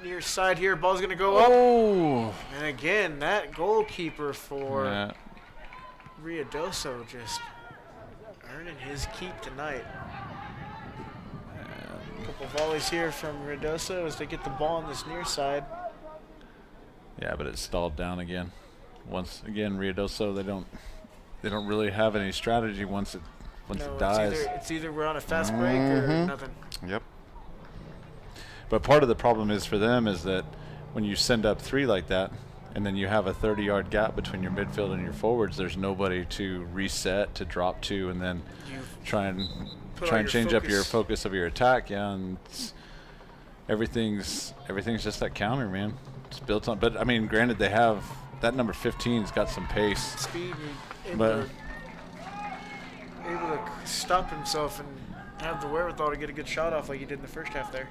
Near side here, ball's gonna go up. Oh. And again, that goalkeeper for Yeah. Ruidoso just earning his keep tonight. A couple volleys here from Ruidoso as they get the ball on this near side. Yeah, but it stalled down again. Once again, Ruidoso, they don't really have any strategy once it dies. It's either we're on a fast break or nothing. Yep. But part of the problem is for them is that when you send up 3 like that, and then you have a 30-yard gap between your midfield and your forwards, there's nobody to reset, to drop to, and then try and change up your focus of your attack. Yeah, and everything's just that counter, man. It's built on. But I mean, granted, they have that number 15's got some pace, Speed, and able to stop himself and have the wherewithal to get a good shot off like he did in the first half there.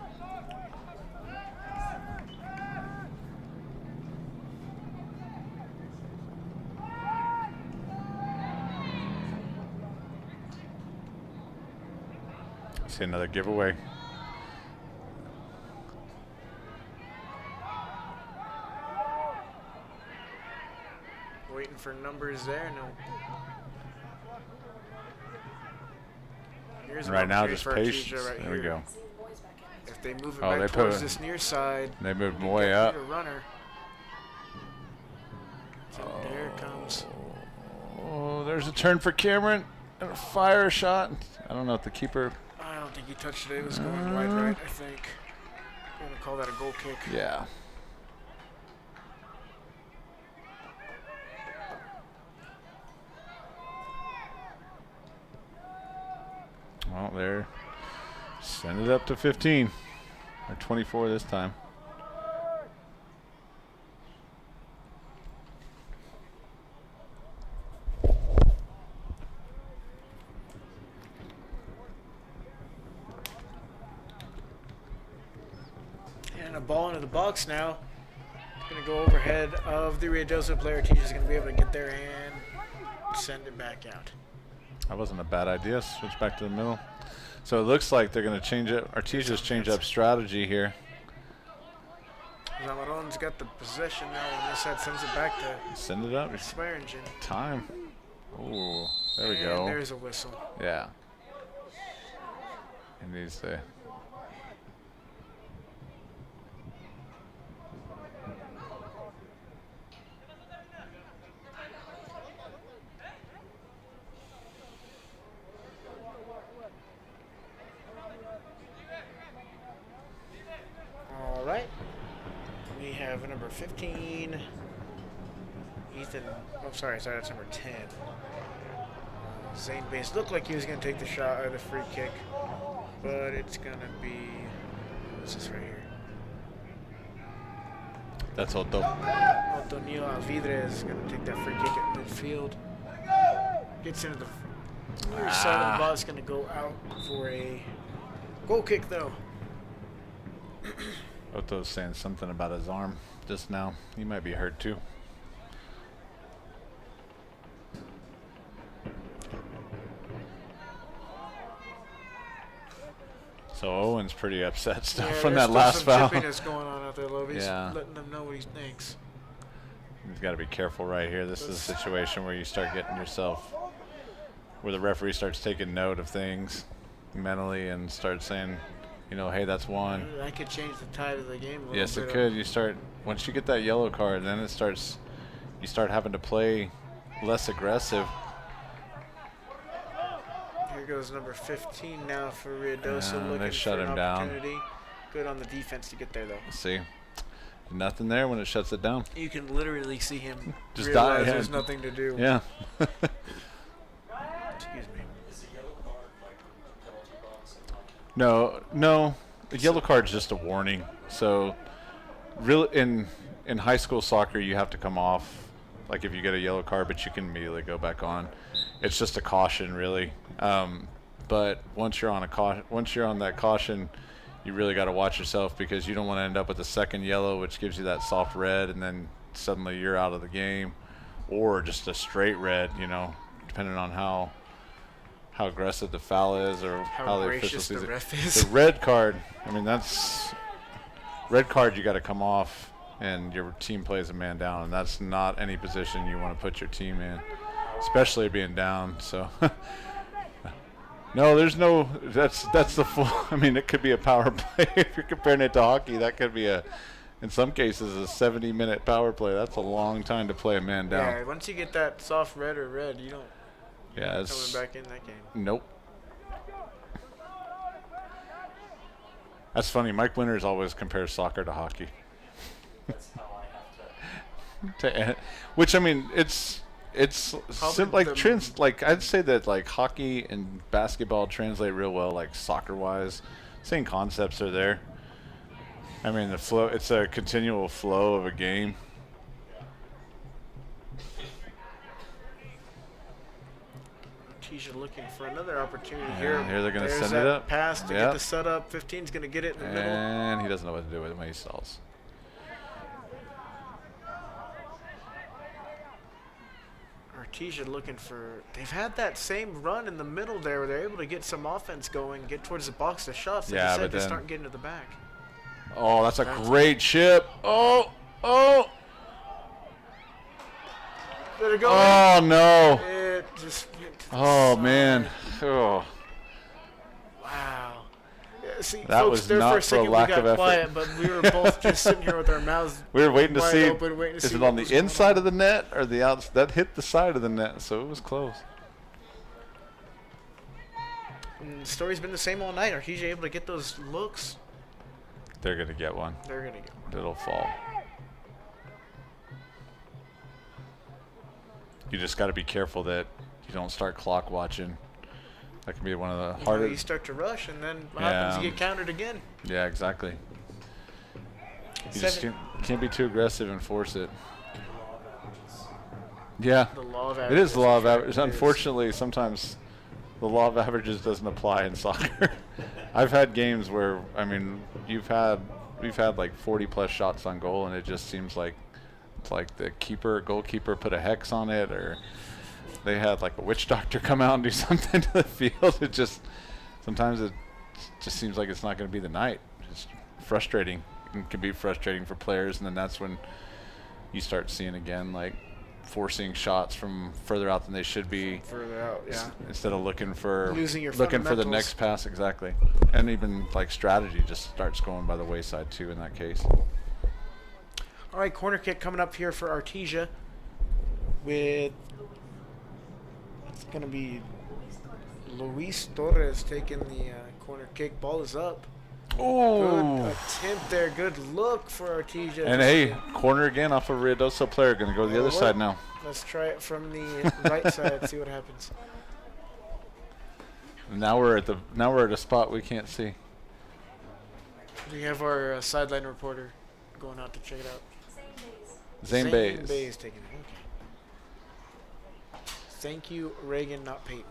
See another giveaway. Waiting for numbers there. No. Here's Right now, just opportunity for patience. Artesia right There we here. go. If they move it Oh, back they towards put- this near side, They moved him way up. a runner. So there it comes. Oh, there's a turn for Cameron and a fire shot. I don't know if the keeper. I don't think he touched it. It was going wide right, I think. I'm going to call that a goal kick. Yeah. Well, there. Send it up to 15. Or 24 this time. And a ball into the box now. It's going to go overhead of the Ruidoso player. Artesia's going to be able to get there and send it back out. That wasn't a bad idea. Switch back to the middle. So it looks like they're going to change it. Artesia's change up strategy here. Zamaron's got the possession now on this side, sends it back to Send it up. Swearingen. Time. Ooh, there we And go. there's a whistle. Yeah. He needs to. All right. We have number 15, Ethan. Oh, sorry, that's number 10. Zane Bates looked like he was going to take the shot or the free kick, but it's going to be. What's this right here? That's Otto. Antonio Alvidre is going to take that free kick at midfield. Gets into the near side of the box, going to go out for a goal kick, though. Otto's saying something about his arm just now. He might be hurt too. So Owen's pretty upset still from that last foul. Chippiness going on out there, Lovey. Yeah. Letting them know what he thinks. He's got to be careful right here. This is a situation where you start getting yourself, where the referee starts taking note of things mentally and starts saying, you know, hey, that's one. That could change the tide of the game a little Yes, bit. it could. You start, once you get that yellow card, then it starts, you start having to play less aggressive. Here goes number 15 now for Ruidoso, looking they shut for him an down. opportunity. Good on the defense to get there, though. See, nothing there when it shuts it down. You can literally see him Just realize die. there's nothing to do. Yeah. Excuse me. No. The yellow card's just a warning. So, really, in high school soccer, you have to come off. Like if you get a yellow card, but you can immediately go back on. It's just a caution, really. But once you're on that caution, you really got to watch yourself because you don't want to end up with a second yellow, which gives you that soft red, and then suddenly you're out of the game, or just a straight red. You know, depending on how aggressive the foul is or how the official gracious sees the it. ref is. The red card, I mean, that's red card. You got to come off, and your team plays a man down, and that's not any position you want to put your team in, especially being down. So, no, there's no. That's the full. I mean, it could be a power play if you're comparing it to hockey. That could be in some cases, a 70-minute power play. That's a long time to play a man down. Yeah, once you get that soft red or red, you don't. Yeah, it's Coming back in that game. Nope. That's funny. Mike Winters always compares soccer to hockey. That's how I have to. Which I mean, it's like I'd say that like hockey and basketball translate real well, like soccer-wise. Same concepts are there. I mean, the flow. It's a continual flow of a game. Artesia looking for another opportunity Yeah, here. here they're going to There's send it that up. pass to Yep. get the setup. 15's going to get it in the middle. And he doesn't know what to do with it when he stalls. Artesia looking for. They've had that same run in the middle there where they're able to get some offense going, get towards the box. The shots, like Yeah, you said, but just then- start getting to the back. Oh, that's a great chip. Oh. Did it go Oh in? no. It just went to the Oh side. man. Oh. Wow. Yeah, see, That folks, was there not for a for second lack we got of effort. quiet, but we were both just sitting here with our mouths We were waiting to wide see, open, waiting to is see it what on the was going inside on. of the net or the outs? That hit the side of the net, so it was close. And the story's been the same all night. Artesia able to get those looks? They're going to get one. They're going to get one. It'll fall. You just got to be careful that you don't start clock watching. That can be one of the You hardest. start to rush, and then what happens? You get countered again. Yeah, exactly. You just can't be too aggressive and force it. Yeah, The law of it averages. is the law of It averages. is. Unfortunately, sometimes the law of averages doesn't apply in soccer. I've had games where, I mean, we've had like 40+ shots on goal, and it just seems like it's like the goalkeeper put a hex on it, or they had like a witch doctor come out and do something to the field. It just sometimes it just seems like it's not going to be the night. It's frustrating. It can be frustrating for players, and then that's when you start seeing again like forcing shots from further out than they should be. Further out, yeah. Instead of looking for Losing your for the fundamentals. next pass, exactly. And even like strategy just starts going by the wayside too in that case. All right, corner kick coming up here for Artesia with, it's going to be Luis Torres taking the corner kick. Ball is up. Oh! Good attempt there. Good look for Artesia. And hey, corner again off a Ruidoso player. Going to go to the other side now. Let's try it from the right side. See what happens. Now we're at a spot we can't see. We have our sideline reporter going out to check it out. Zane Bays. Bays taking it. Okay. Thank you, Reagan, not Peyton.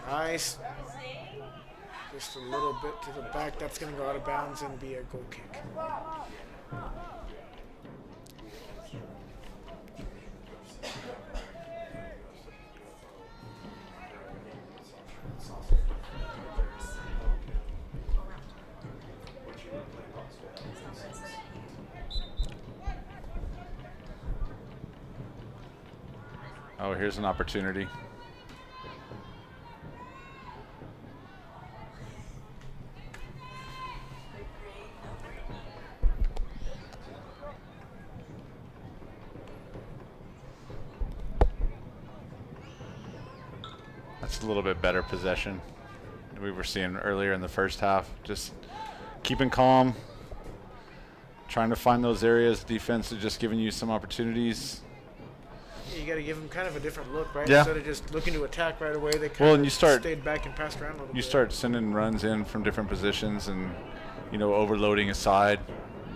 Nice. Just a little bit to the back. That's going to go out of bounds and be a goal kick. Oh, here's an opportunity. That's a little bit better possession than we were seeing earlier in the first half. Just keeping calm, trying to find those areas. Defense is just giving you some opportunities. You got to give them kind of a different look, right? Yeah. Instead of just looking to attack right away, they kind of stayed back and passed around a little bit. You start sending runs in from different positions and, you know, overloading a side,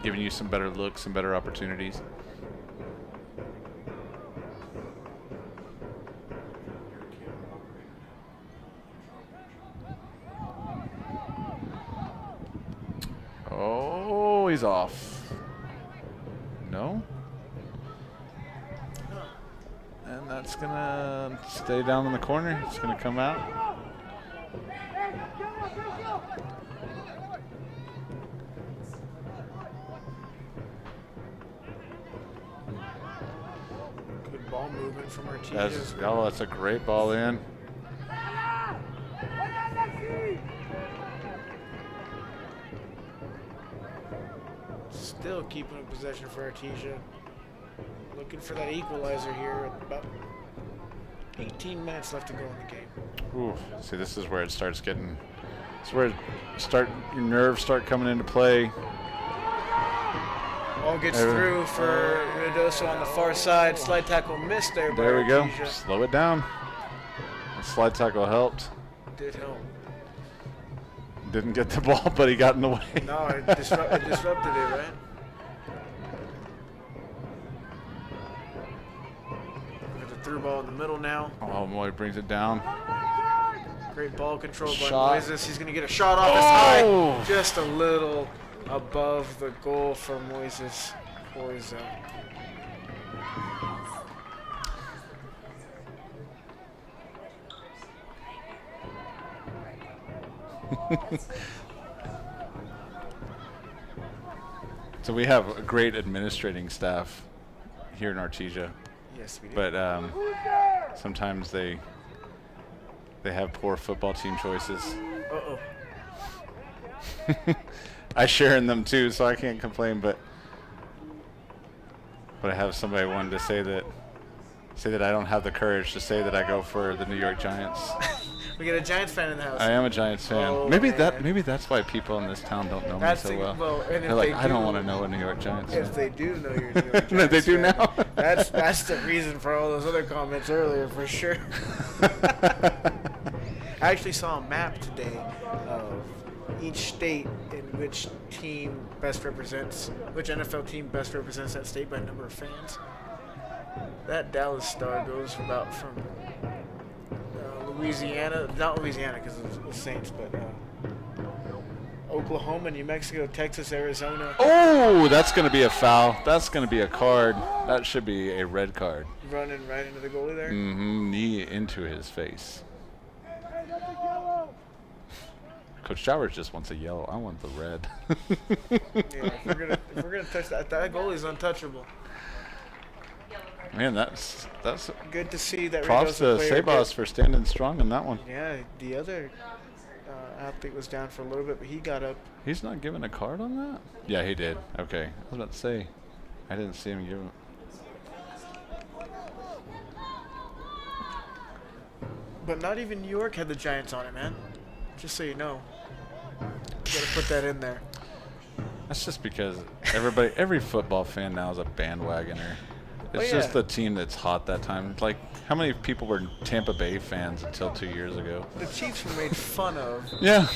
giving you some better looks, some better opportunities. Oh, he's off. No? And that's going to stay down in the corner. It's going to come out. Good ball movement from Artesia. That's a great ball in. Still keeping a possession for Artesia. Looking for that equalizer here. About 18 minutes left to go in the game. Ooh, see, this is where it starts getting. It's where your nerves start coming into play. Ball gets through for Ruidoso on the far side. Slide tackle missed there. There we go. Artesia. Slow it down. The slide tackle helped. Did help. Didn't get the ball, but he got in the way. No, it disrupted it, right? Through ball in the middle now. Oh, Moy brings it down. Great ball control by Shot. Moises. He's going to get a shot off his high. Just a little above the goal for Moises. So we have a great administrating staff here in Artesia. Yes, we do. But sometimes they have poor football team choices. Uh-oh. I share in them too, so I can't complain. But I have somebody wanted to say that I don't have the courage to say that I go for the New York Giants. We got a Giants fan in the house. I am a Giants fan. Oh, maybe man. that's why people in this town don't know me so well. And They're like, I don't want to know a New York Giants fan. If they do know you're a New York Giants They do fan, now. That's the reason for all those other comments earlier, for sure. I actually saw a map today of each state in which team best represents, which NFL team best represents that state by number of fans. That Dallas Star goes from Louisiana, not Louisiana because it was Saints, but Oklahoma, New Mexico, Texas, Arizona. Oh, that's going to be a foul. That's going to be a card. That should be a red card. Running right into the goalie there. Mm-hmm. Knee into his face. Coach Showers just wants a yellow. I want the red. Yeah, if we're gonna touch that goalie's untouchable. Man, that's Good to see that. props to Ruidoso player Sabas for standing strong in that one. Yeah, the other athlete was down for a little bit, but he got up. He's not giving a card on that? Yeah, he did. Okay. I was about to say, I didn't see him give him. But not even New York had the Giants on it, man. Just so you know. You gotta put that in there. That's just because every football fan now is a bandwagoner. It's just the team that's hot that time. Like, how many people were Tampa Bay fans until 2 years ago? The Chiefs were made fun of. Yeah.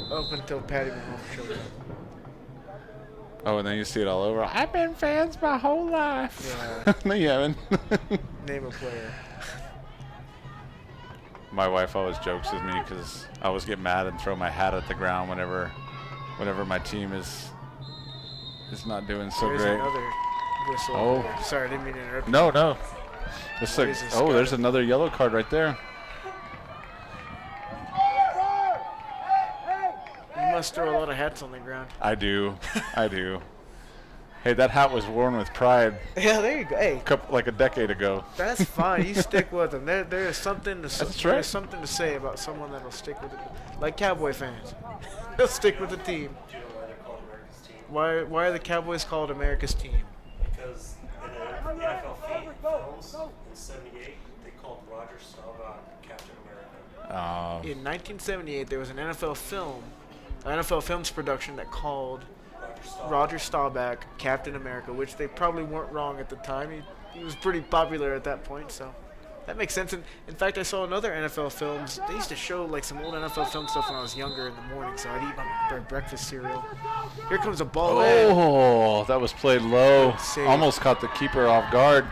Up until Patty Mahomes showed up. Oh, and then you see it all over. I've been fans my whole life. Yeah. No, you haven't. Name a player. My wife always jokes with me because I always get mad and throw my hat at the ground whenever my team is not doing so There's great. another whistle. Oh. There. Sorry, I didn't mean to interrupt. No. It's like, Jesus, oh, there's God. another yellow card right there. You must throw a lot of hats on the ground. I do. Hey, that hat was worn with pride Yeah, there you go. Hey, like a decade ago. that's fine. You stick with them. There is something to That's there right. is something to say about someone that'll stick with it. Like Cowboy fans, they'll stick with the team. Do you know why they're called America's team? Why are the Cowboys called America's team? Because in the NFL films in '78, they called Roger Staubach Captain America. In 1978, there was an NFL Films production that called Roger Staubach Captain America, which they probably weren't wrong at the time. He was pretty popular at that point, so that makes sense. And in fact, I saw another NFL films. They used to show like some old NFL film stuff when I was younger in the morning, so I'd eat my breakfast cereal. Here comes a ball in. Oh, that was played low. Save. Almost caught the keeper off guard.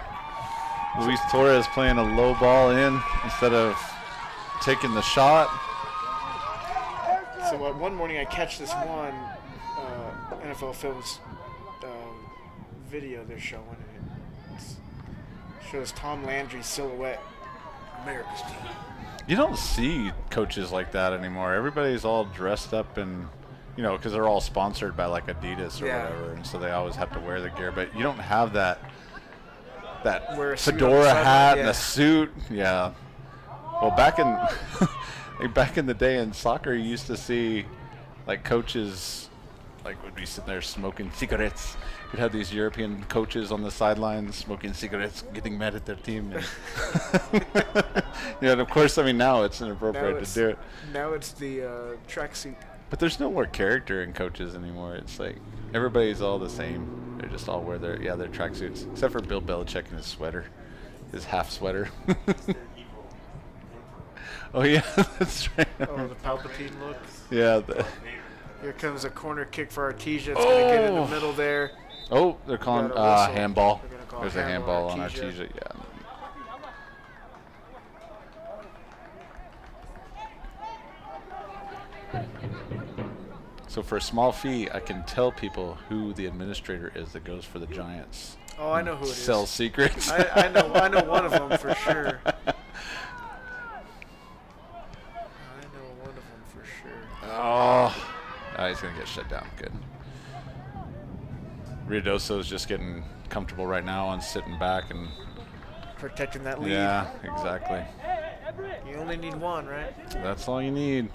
Luis Torres playing a low ball in instead of taking the shot. So one morning I catch this one NFL Films video they're showing, and it shows Tom Landry's silhouette, America's team. You don't see coaches like that anymore. Everybody's all dressed up and, because they're all sponsored by like Adidas or Yeah. whatever, and so they always have to wear the gear. But you don't have that Wear a suit on the fedora sideline, hat and yeah. a suit. Yeah. Well, back in the day in soccer, you used to see like coaches would be sitting there smoking cigarettes. You'd have these European coaches on the sidelines smoking cigarettes, getting mad at their team. And of course, now it's inappropriate to do it. Now it's the tracksuit. But there's no more character in coaches anymore. It's like everybody's all the same. They just all wear their tracksuits, except for Bill Belichick and his sweater, his half sweater. Oh yeah, that's right. Oh, the Palpatine look. Yeah. Here comes a corner kick for Artesia. It's going to get in the middle there. Oh, they're calling Got a whistle. handball. They're gonna call There's a handball on Artesia. Artesia. Yeah. So for a small fee, I can tell people who the administrator is that goes for the Giants. Oh, I know who it is. Sells secrets. I know one of them for sure. Oh, he's going to get shut down. Good. Ruidoso's just getting comfortable right now on sitting back and Protecting that lead. yeah, exactly. You only need one, right? That's all you need.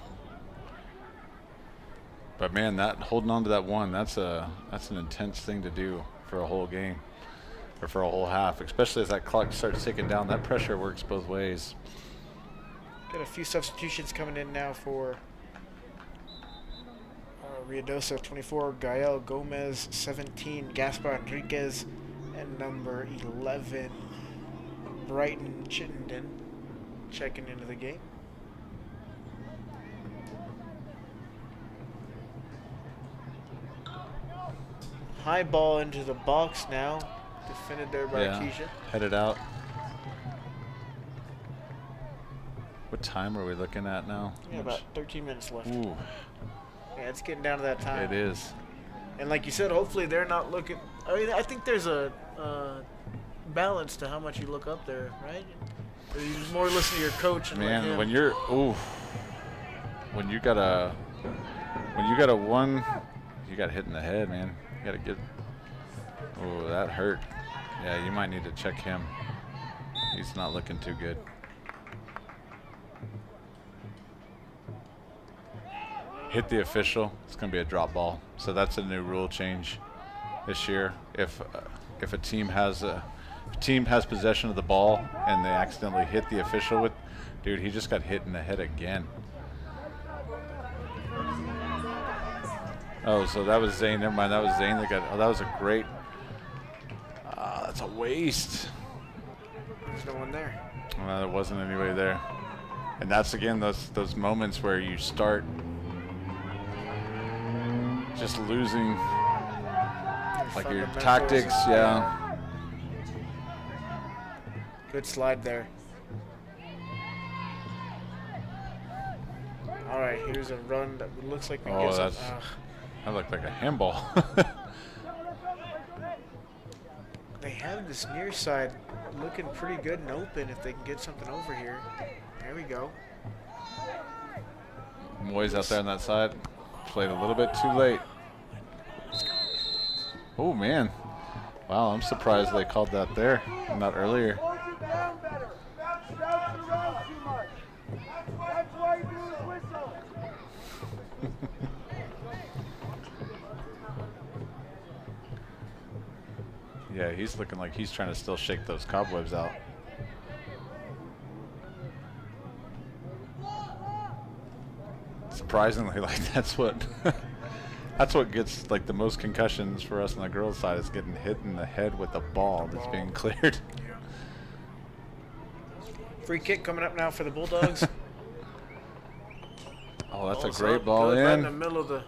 But man, that holding on to that one, that's an intense thing to do for a whole game or for a whole half, especially as that clock starts ticking down. That pressure works both ways. Got a few substitutions coming in now for Ruidoso, 24, Gael Gomez, 17, Gaspar Enriquez, and number 11, Brighton Chittenden, checking into the game. High ball into the box now, defended there by Artesia. Headed out. What time are we looking at now? Yeah, about 13 minutes left. Ooh. Yeah, it's getting down to that time. It is. And like you said, hopefully they're not looking. I mean, I think there's a balance to how much you look up there, right? Or you just more listen to your coach. And Man, when you're when you got a one, you got hit in the head, man. You got to get. Oh, that hurt. Yeah, you might need to check him. He's not looking too good. Hit the official. It's going to be a drop ball. So that's a new rule change this year. If a team has possession of the ball and they accidentally hit the official with, dude, he just got hit in the head again. Oh, so that was Zane. Never mind, that was Zane that got. Oh, that was a great. That's a waste. There's no one there. Well, there wasn't anybody there, and that's again those moments where you start just losing, like your tactics. Yeah. Good slide there. All right, here's a run that looks like we get some. That looked like a handball. They have this near side looking pretty good and open if they can get something over here. There we go. Moyes out there on that side. Played a little bit too late. Oh, man. Wow, I'm surprised they called that there, not earlier. Yeah, he's looking like he's trying to still shake those cobwebs out. Surprisingly, like that's what gets like the most concussions for us on the girls' side is getting hit in the head with a ball that's being cleared. Free kick coming up now for the Bulldogs. Oh, that's a great ball right in in. the middle of the.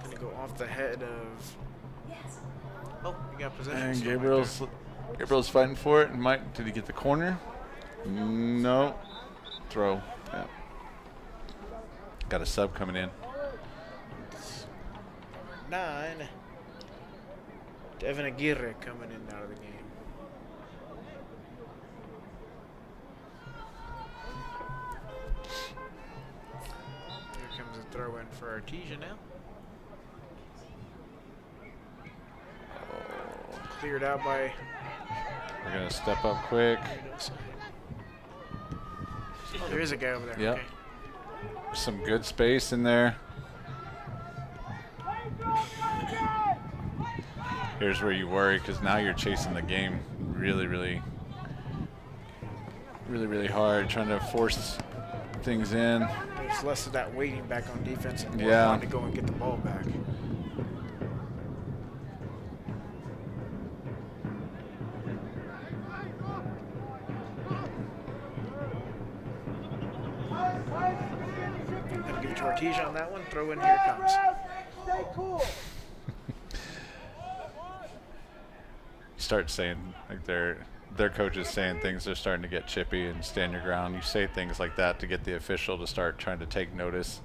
Gonna go off the head of. Oh, you got possession. And Gabriel's fighting for it. Did he get the corner? No. Throw. Yeah. Got a sub coming in. 9. Devin Aguirre coming in out of the game. Here comes a throw in for Artesia now. Cleared out by. We're going to step up quick. Oh, there is a guy over there. Yep. Okay. Some good space in there. Here's where you worry because now you're chasing the game really, really, really, really hard, trying to force things in. There's less of that waiting back on defense and more Yeah. trying to go and get the ball back. Gonna give it to Artesia on that one. Throw in, here it comes. Stay cool. You start saying, like their coach is saying things, they're starting to get chippy and stand your ground. You say things like that to get the official to start trying to take notice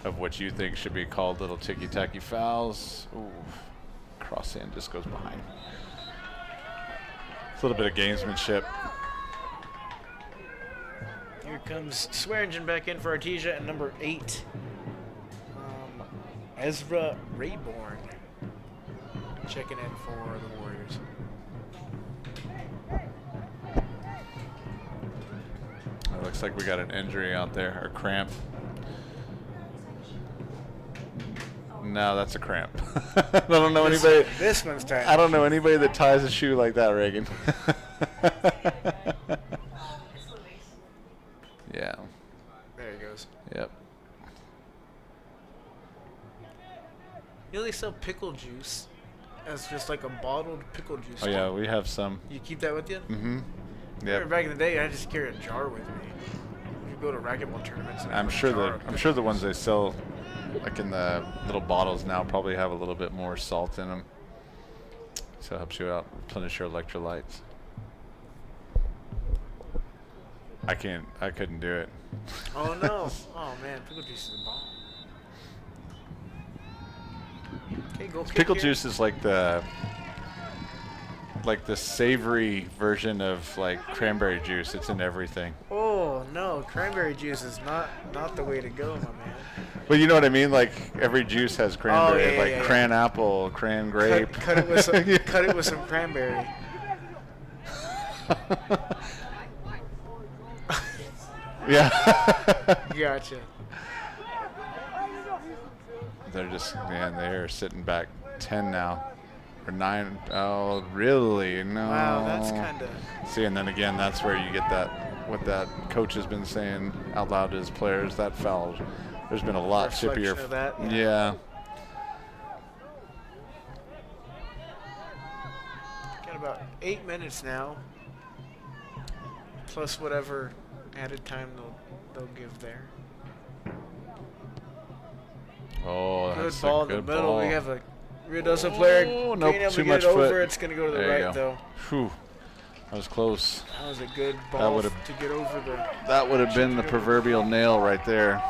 of what you think should be called little ticky-tacky fouls. Ooh, cross in just goes behind. It's a little bit of gamesmanship. Here comes Swearingen back in for Artesia and number 8, Ezra Rayborn, checking in for the Warriors. It looks like we got an injury out there, or cramp. No, that's a cramp. I don't know anybody. This one's tight. I don't know anybody that ties a shoe like that, Reagan. Yeah. There he goes. Yep. You know they sell pickle juice as just like a bottled pickle juice. Oh yeah, we have some. You keep that with you? Mm-hmm. Remember Yep. back in the day, I just carry a jar with me. You go to racquetball tournaments. And I I'm have a sure jar of the ones they sell, like in the little bottles now, probably have a little bit more salt in them. So it helps you out, replenish your electrolytes. I couldn't do it. Oh no! Oh man, pickle juice is a bomb. Okay, go kick Pickle here. juice is like the savory version of like cranberry juice. It's in everything. Oh no, cranberry juice is not the way to go, my man. But you know what I mean? Like every juice has cranberry, yeah, like yeah. cran apple, cran grape. Cut it with some, cut it with some cranberry. Yeah. Gotcha. They're just, man, they're sitting back 10 now. Or 9. Oh, really? No. Wow, that's kind of. See, and then again, that's where you get that, what that coach has been saying out loud to his players, that foul. There's been a lot Reflection chippier. of that, yeah. Yeah. Got about 8 minutes now. Plus whatever added time they'll give there. Oh, Good that's ball a in the good middle. ball. We have a Ruidoso player Oh, being nope, able too to get much it over. foot. It's going to go to the There you right, go. though. Whew. That was close. That was a good ball would've- to get over the. That would have been the proverbial nail right there.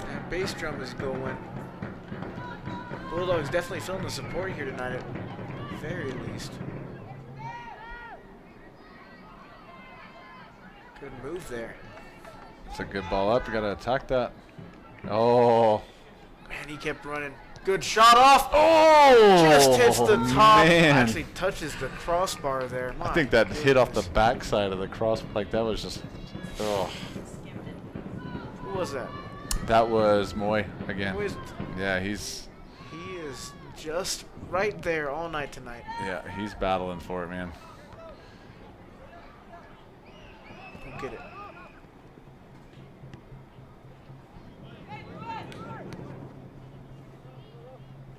And bass drum is going. Bulldogs definitely feeling the support here tonight, at the very least. Good move there. It's a good ball up. You got to attack that. Oh. Man, he kept running. Good shot off. Oh! Just hits the top. Man. Actually touches the crossbar there. I think that hit off the goodness. backside of the cross. Like that was just. Oh. Who was that? That was Moy again. Who is it? Yeah, he's He is just right there all night tonight. he's battling for it, man. Go get it.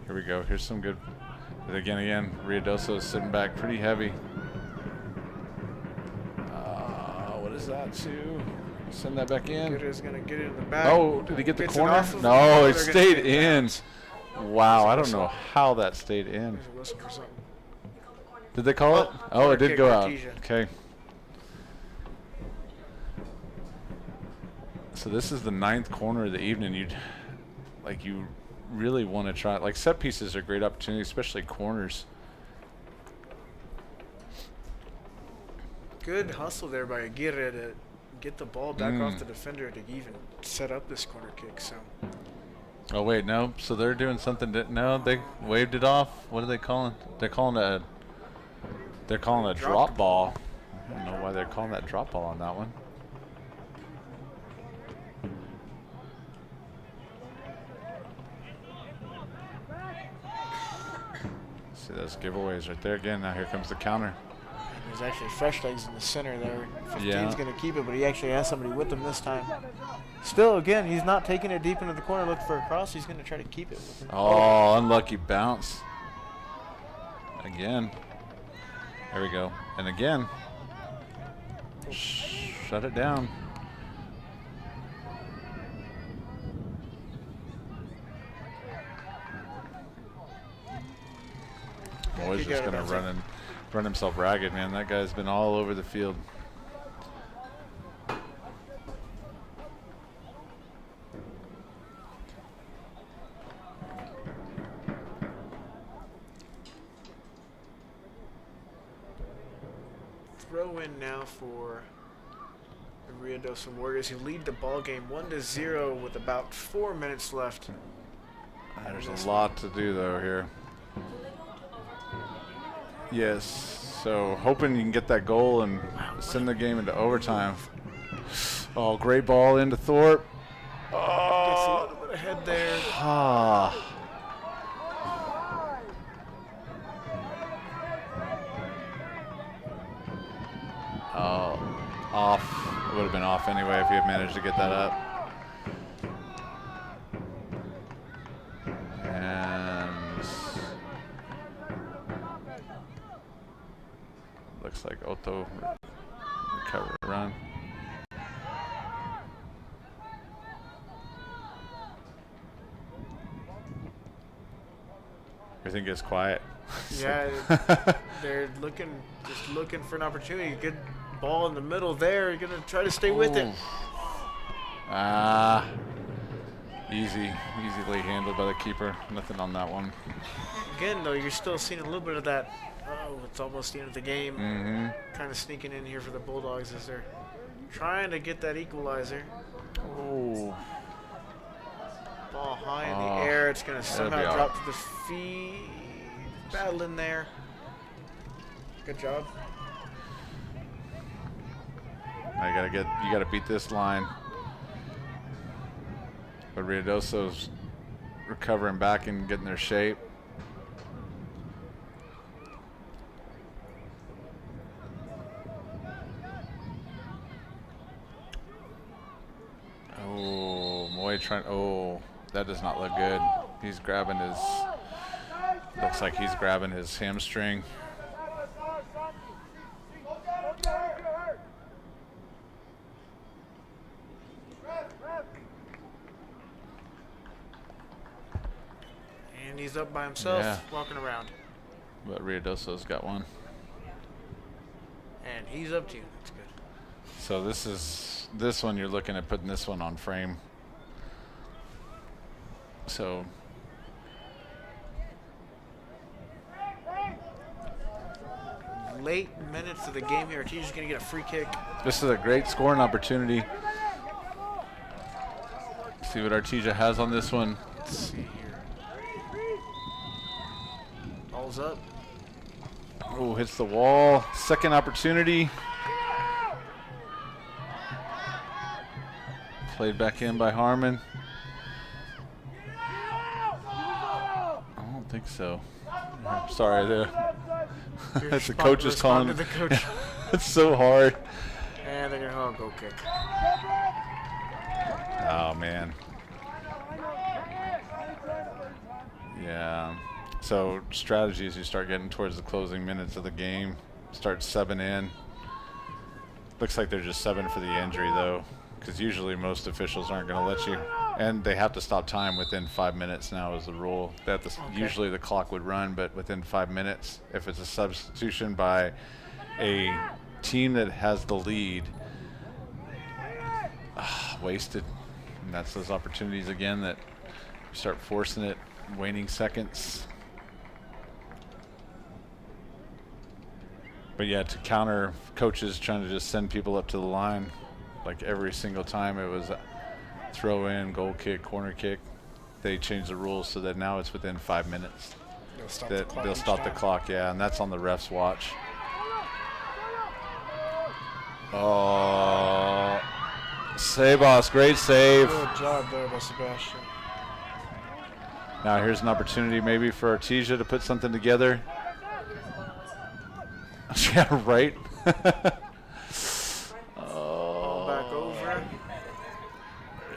Here we go. Here's some good. But again, Ruidoso is sitting back pretty heavy. What is that, Sue? Send that back in. Gooder's gonna get it in the back. Oh, did he get the Gets it corner? off of No, him. it They're gonna stayed get in. bounce. Wow, I don't know how that stayed in. There's a whistle for something. Did they call it? Oh, corner it did kick, go out. Artesia. Okay. So this is the 9th corner of the evening. You really want to try. Like set pieces are great opportunities, especially corners. Good hustle there by Aguirre to get the ball back off the defender to even set up this corner kick. So Oh wait, no. So they're doing something. No, they waved it off. What are they calling? They're calling a drop ball. I don't know why they're calling that drop ball on that one. See those giveaways right there again. Now here comes the counter. there's actually fresh legs in the center there. 15's Yeah. going to keep it, but he actually has somebody with him this time. Still, again, he's not taking it deep into the corner looking for a cross. He's going to try to keep it with him. Oh, unlucky bounce. Again. There we go. And again. Shut it down. Boy's Kick just out of going to bounds. run himself ragged, man. That guy's been all over the field. Throw in now for the Ruidoso Warriors, who lead the ball game 1-0 with about 4 minutes left. There's a lot to do, though, here. Yes, so hoping you can get that goal and send the game into overtime. Oh, great ball into Thorpe. Gets a Oh, little bit ahead there. ah. Oh, off. It would have been off anyway if he had managed to get that up. And looks like Otto recovery run. Everything gets quiet. Yeah, they're just looking for an opportunity. Good ball in the middle there. You're gonna try to stay with it. Easily handled by the keeper. Nothing on that one. Again, though, you're still seeing a little bit of that. Oh, it's almost the end of the game. Mm-hmm. Kind of sneaking in here for the Bulldogs as they're trying to get that equalizer. Oh. Ball high in the air. It's going to somehow drop to the feet. Battle in there. Good job. Now you gotta beat this line. But Ruidoso's recovering back and getting their shape. Oh, Moy trying. Oh, that does not look good. He's grabbing his. Looks like he's grabbing his hamstring. And he's up by himself, walking around. But Ruidoso's got one. And he's up to you. That's good. So this one you're looking at putting this one on frame. So late minutes of the game here. Artesia's going to get a free kick. this is a great scoring opportunity. See what Artesia has on this one. Let's see here. Ball's up. Oh, hits the wall. Second opportunity. Played back in by Harmon. I don't think so. Sorry, that's the coach is calling. The coach. It's so hard. And they're going to go kick. Oh, man. Yeah. So strategy as you start getting towards the closing minutes of the game, start subbing in. Looks like they're just subbing for the injury, though, because usually most officials aren't going to let you. And they have to stop time within 5 minutes now is the rule. Usually the clock would run, but within 5 minutes, if it's a substitution by a team that has the lead, wasted. And that's those opportunities again that you start forcing it, waning seconds. But yeah, to counter coaches trying to just send people up to the line, like every single time it was throw in, goal kick, corner kick, they changed the rules so that now it's within 5 minutes. They'll stop the clock, yeah, and that's on the ref's watch. Oh, Sebas, great save. Good job there by Sebastian. Now here's an opportunity maybe for Artesia to put something together. Yeah, right. Ball back over.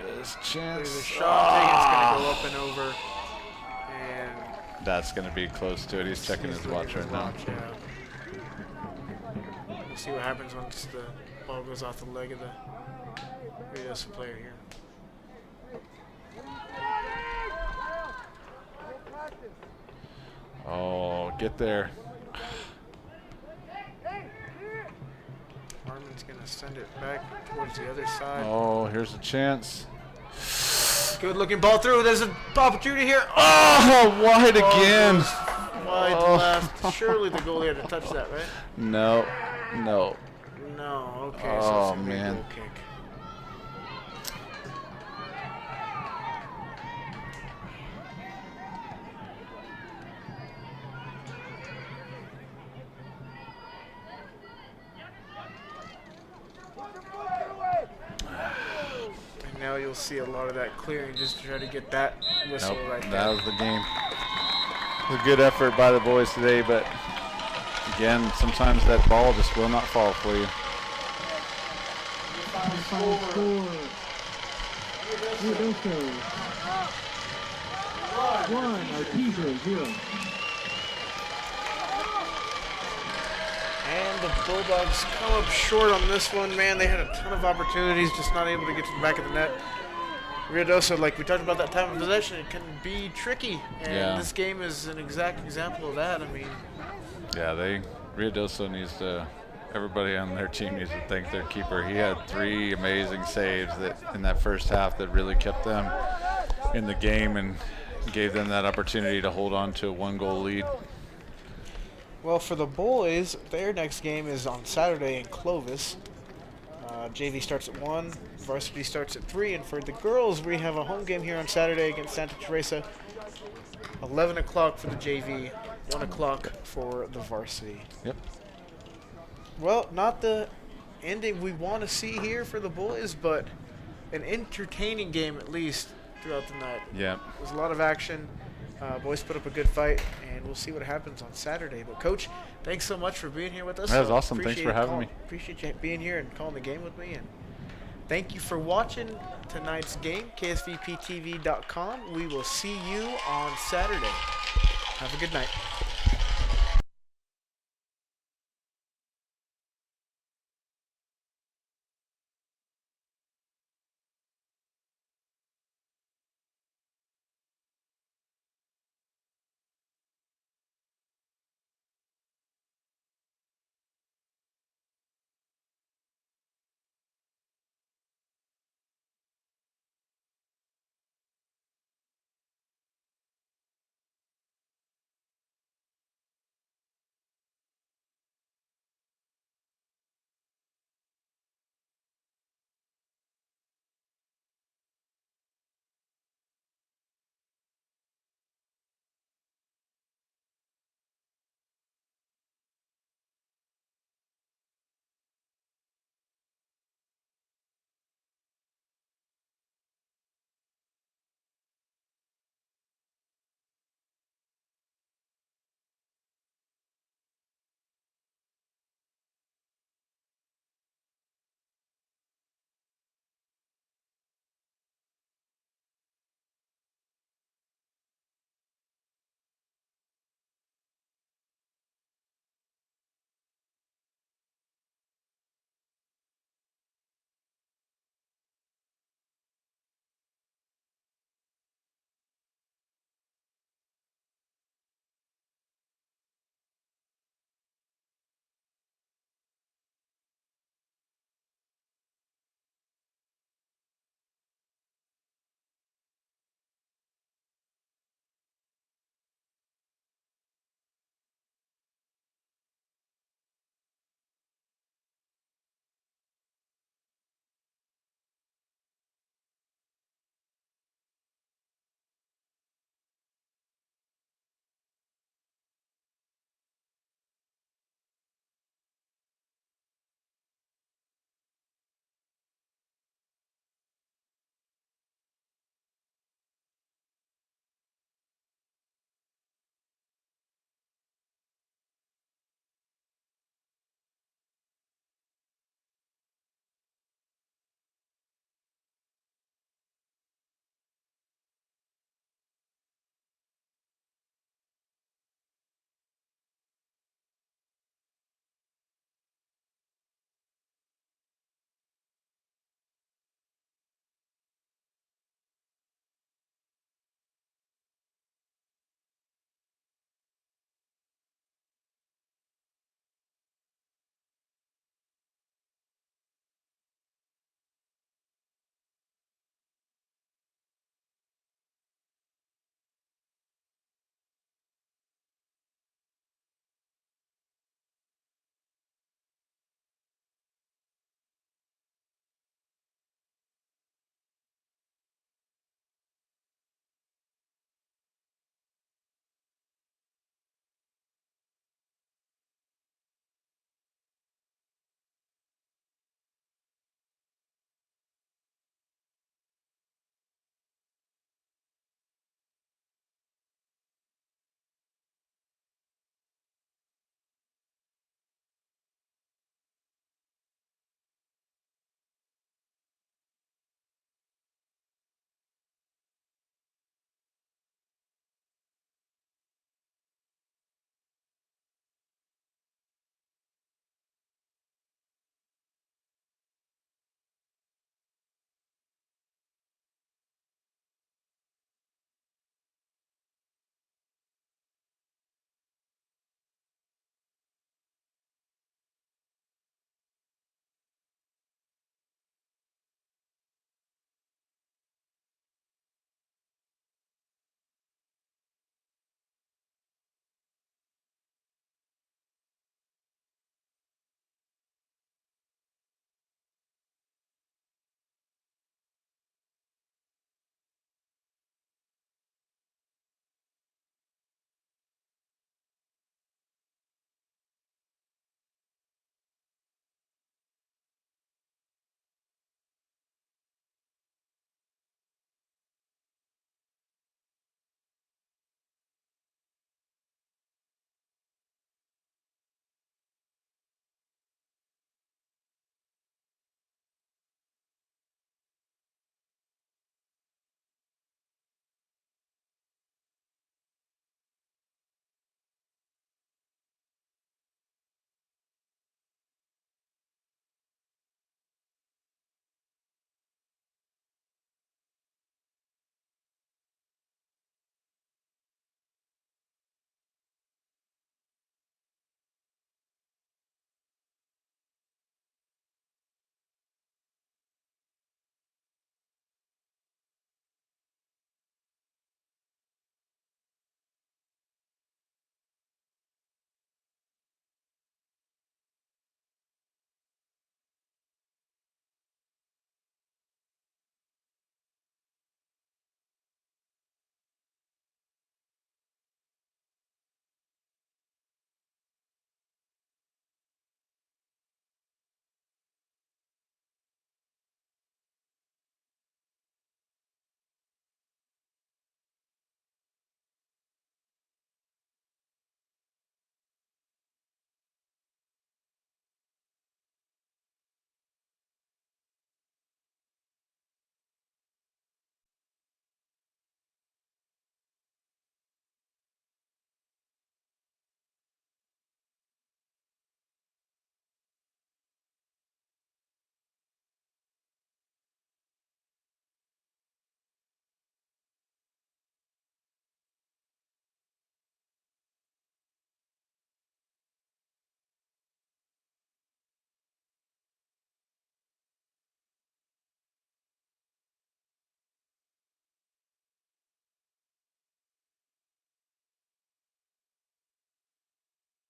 There's a chance. There's a shot. It's going to go up and over. And that's going to be close to it. He's checking his watch right now. Yeah. We'll see what happens once the ball goes off the leg of the Ruidoso player here. Oh, get there. Harmon's going to send it back towards the other side. Oh, here's a chance. Good looking ball through. There's an opportunity here. Oh, wide again. Wide left. Surely the goalie had to touch that, right? No. No. Okay. So Oh, it's a man. goal kick. And now you'll see a lot of that clearing just to try to get that whistle right there. That was the game. It was a good effort by the boys today, but again, sometimes that ball just will not fall for you. Final score. Ruidoso 1, Artesia 0. And the Bulldogs come up short on this one, man. They had a ton of opportunities, just not able to get to the back of the net. Ruidoso, like we talked about that time of possession, it can be tricky, and Yeah. this game is an exact example of that. I mean, Yeah, Ruidoso needs to. Everybody on their team needs to thank their keeper. He had 3 amazing saves that in that first half that really kept them in the game and gave them that opportunity to hold on to a 1-goal lead. well, for the boys, their next game is on Saturday in Clovis. JV starts at 1, varsity starts at 3, and for the girls, we have a home game here on Saturday against Santa Teresa. 11 o'clock for the JV, 1 o'clock for the varsity. Yep. Well, not the ending we want to see here for the boys, but an entertaining game at least throughout the night. Yeah. There's a lot of action. Boys put up a good fight, and we'll see what happens on Saturday. But, Coach, thanks so much for being here with us. That was awesome. Thanks for having me. Appreciate you being here and calling the game with me. And thank you for watching tonight's game, KSVPTV.com. We will see you on Saturday. Have a good night.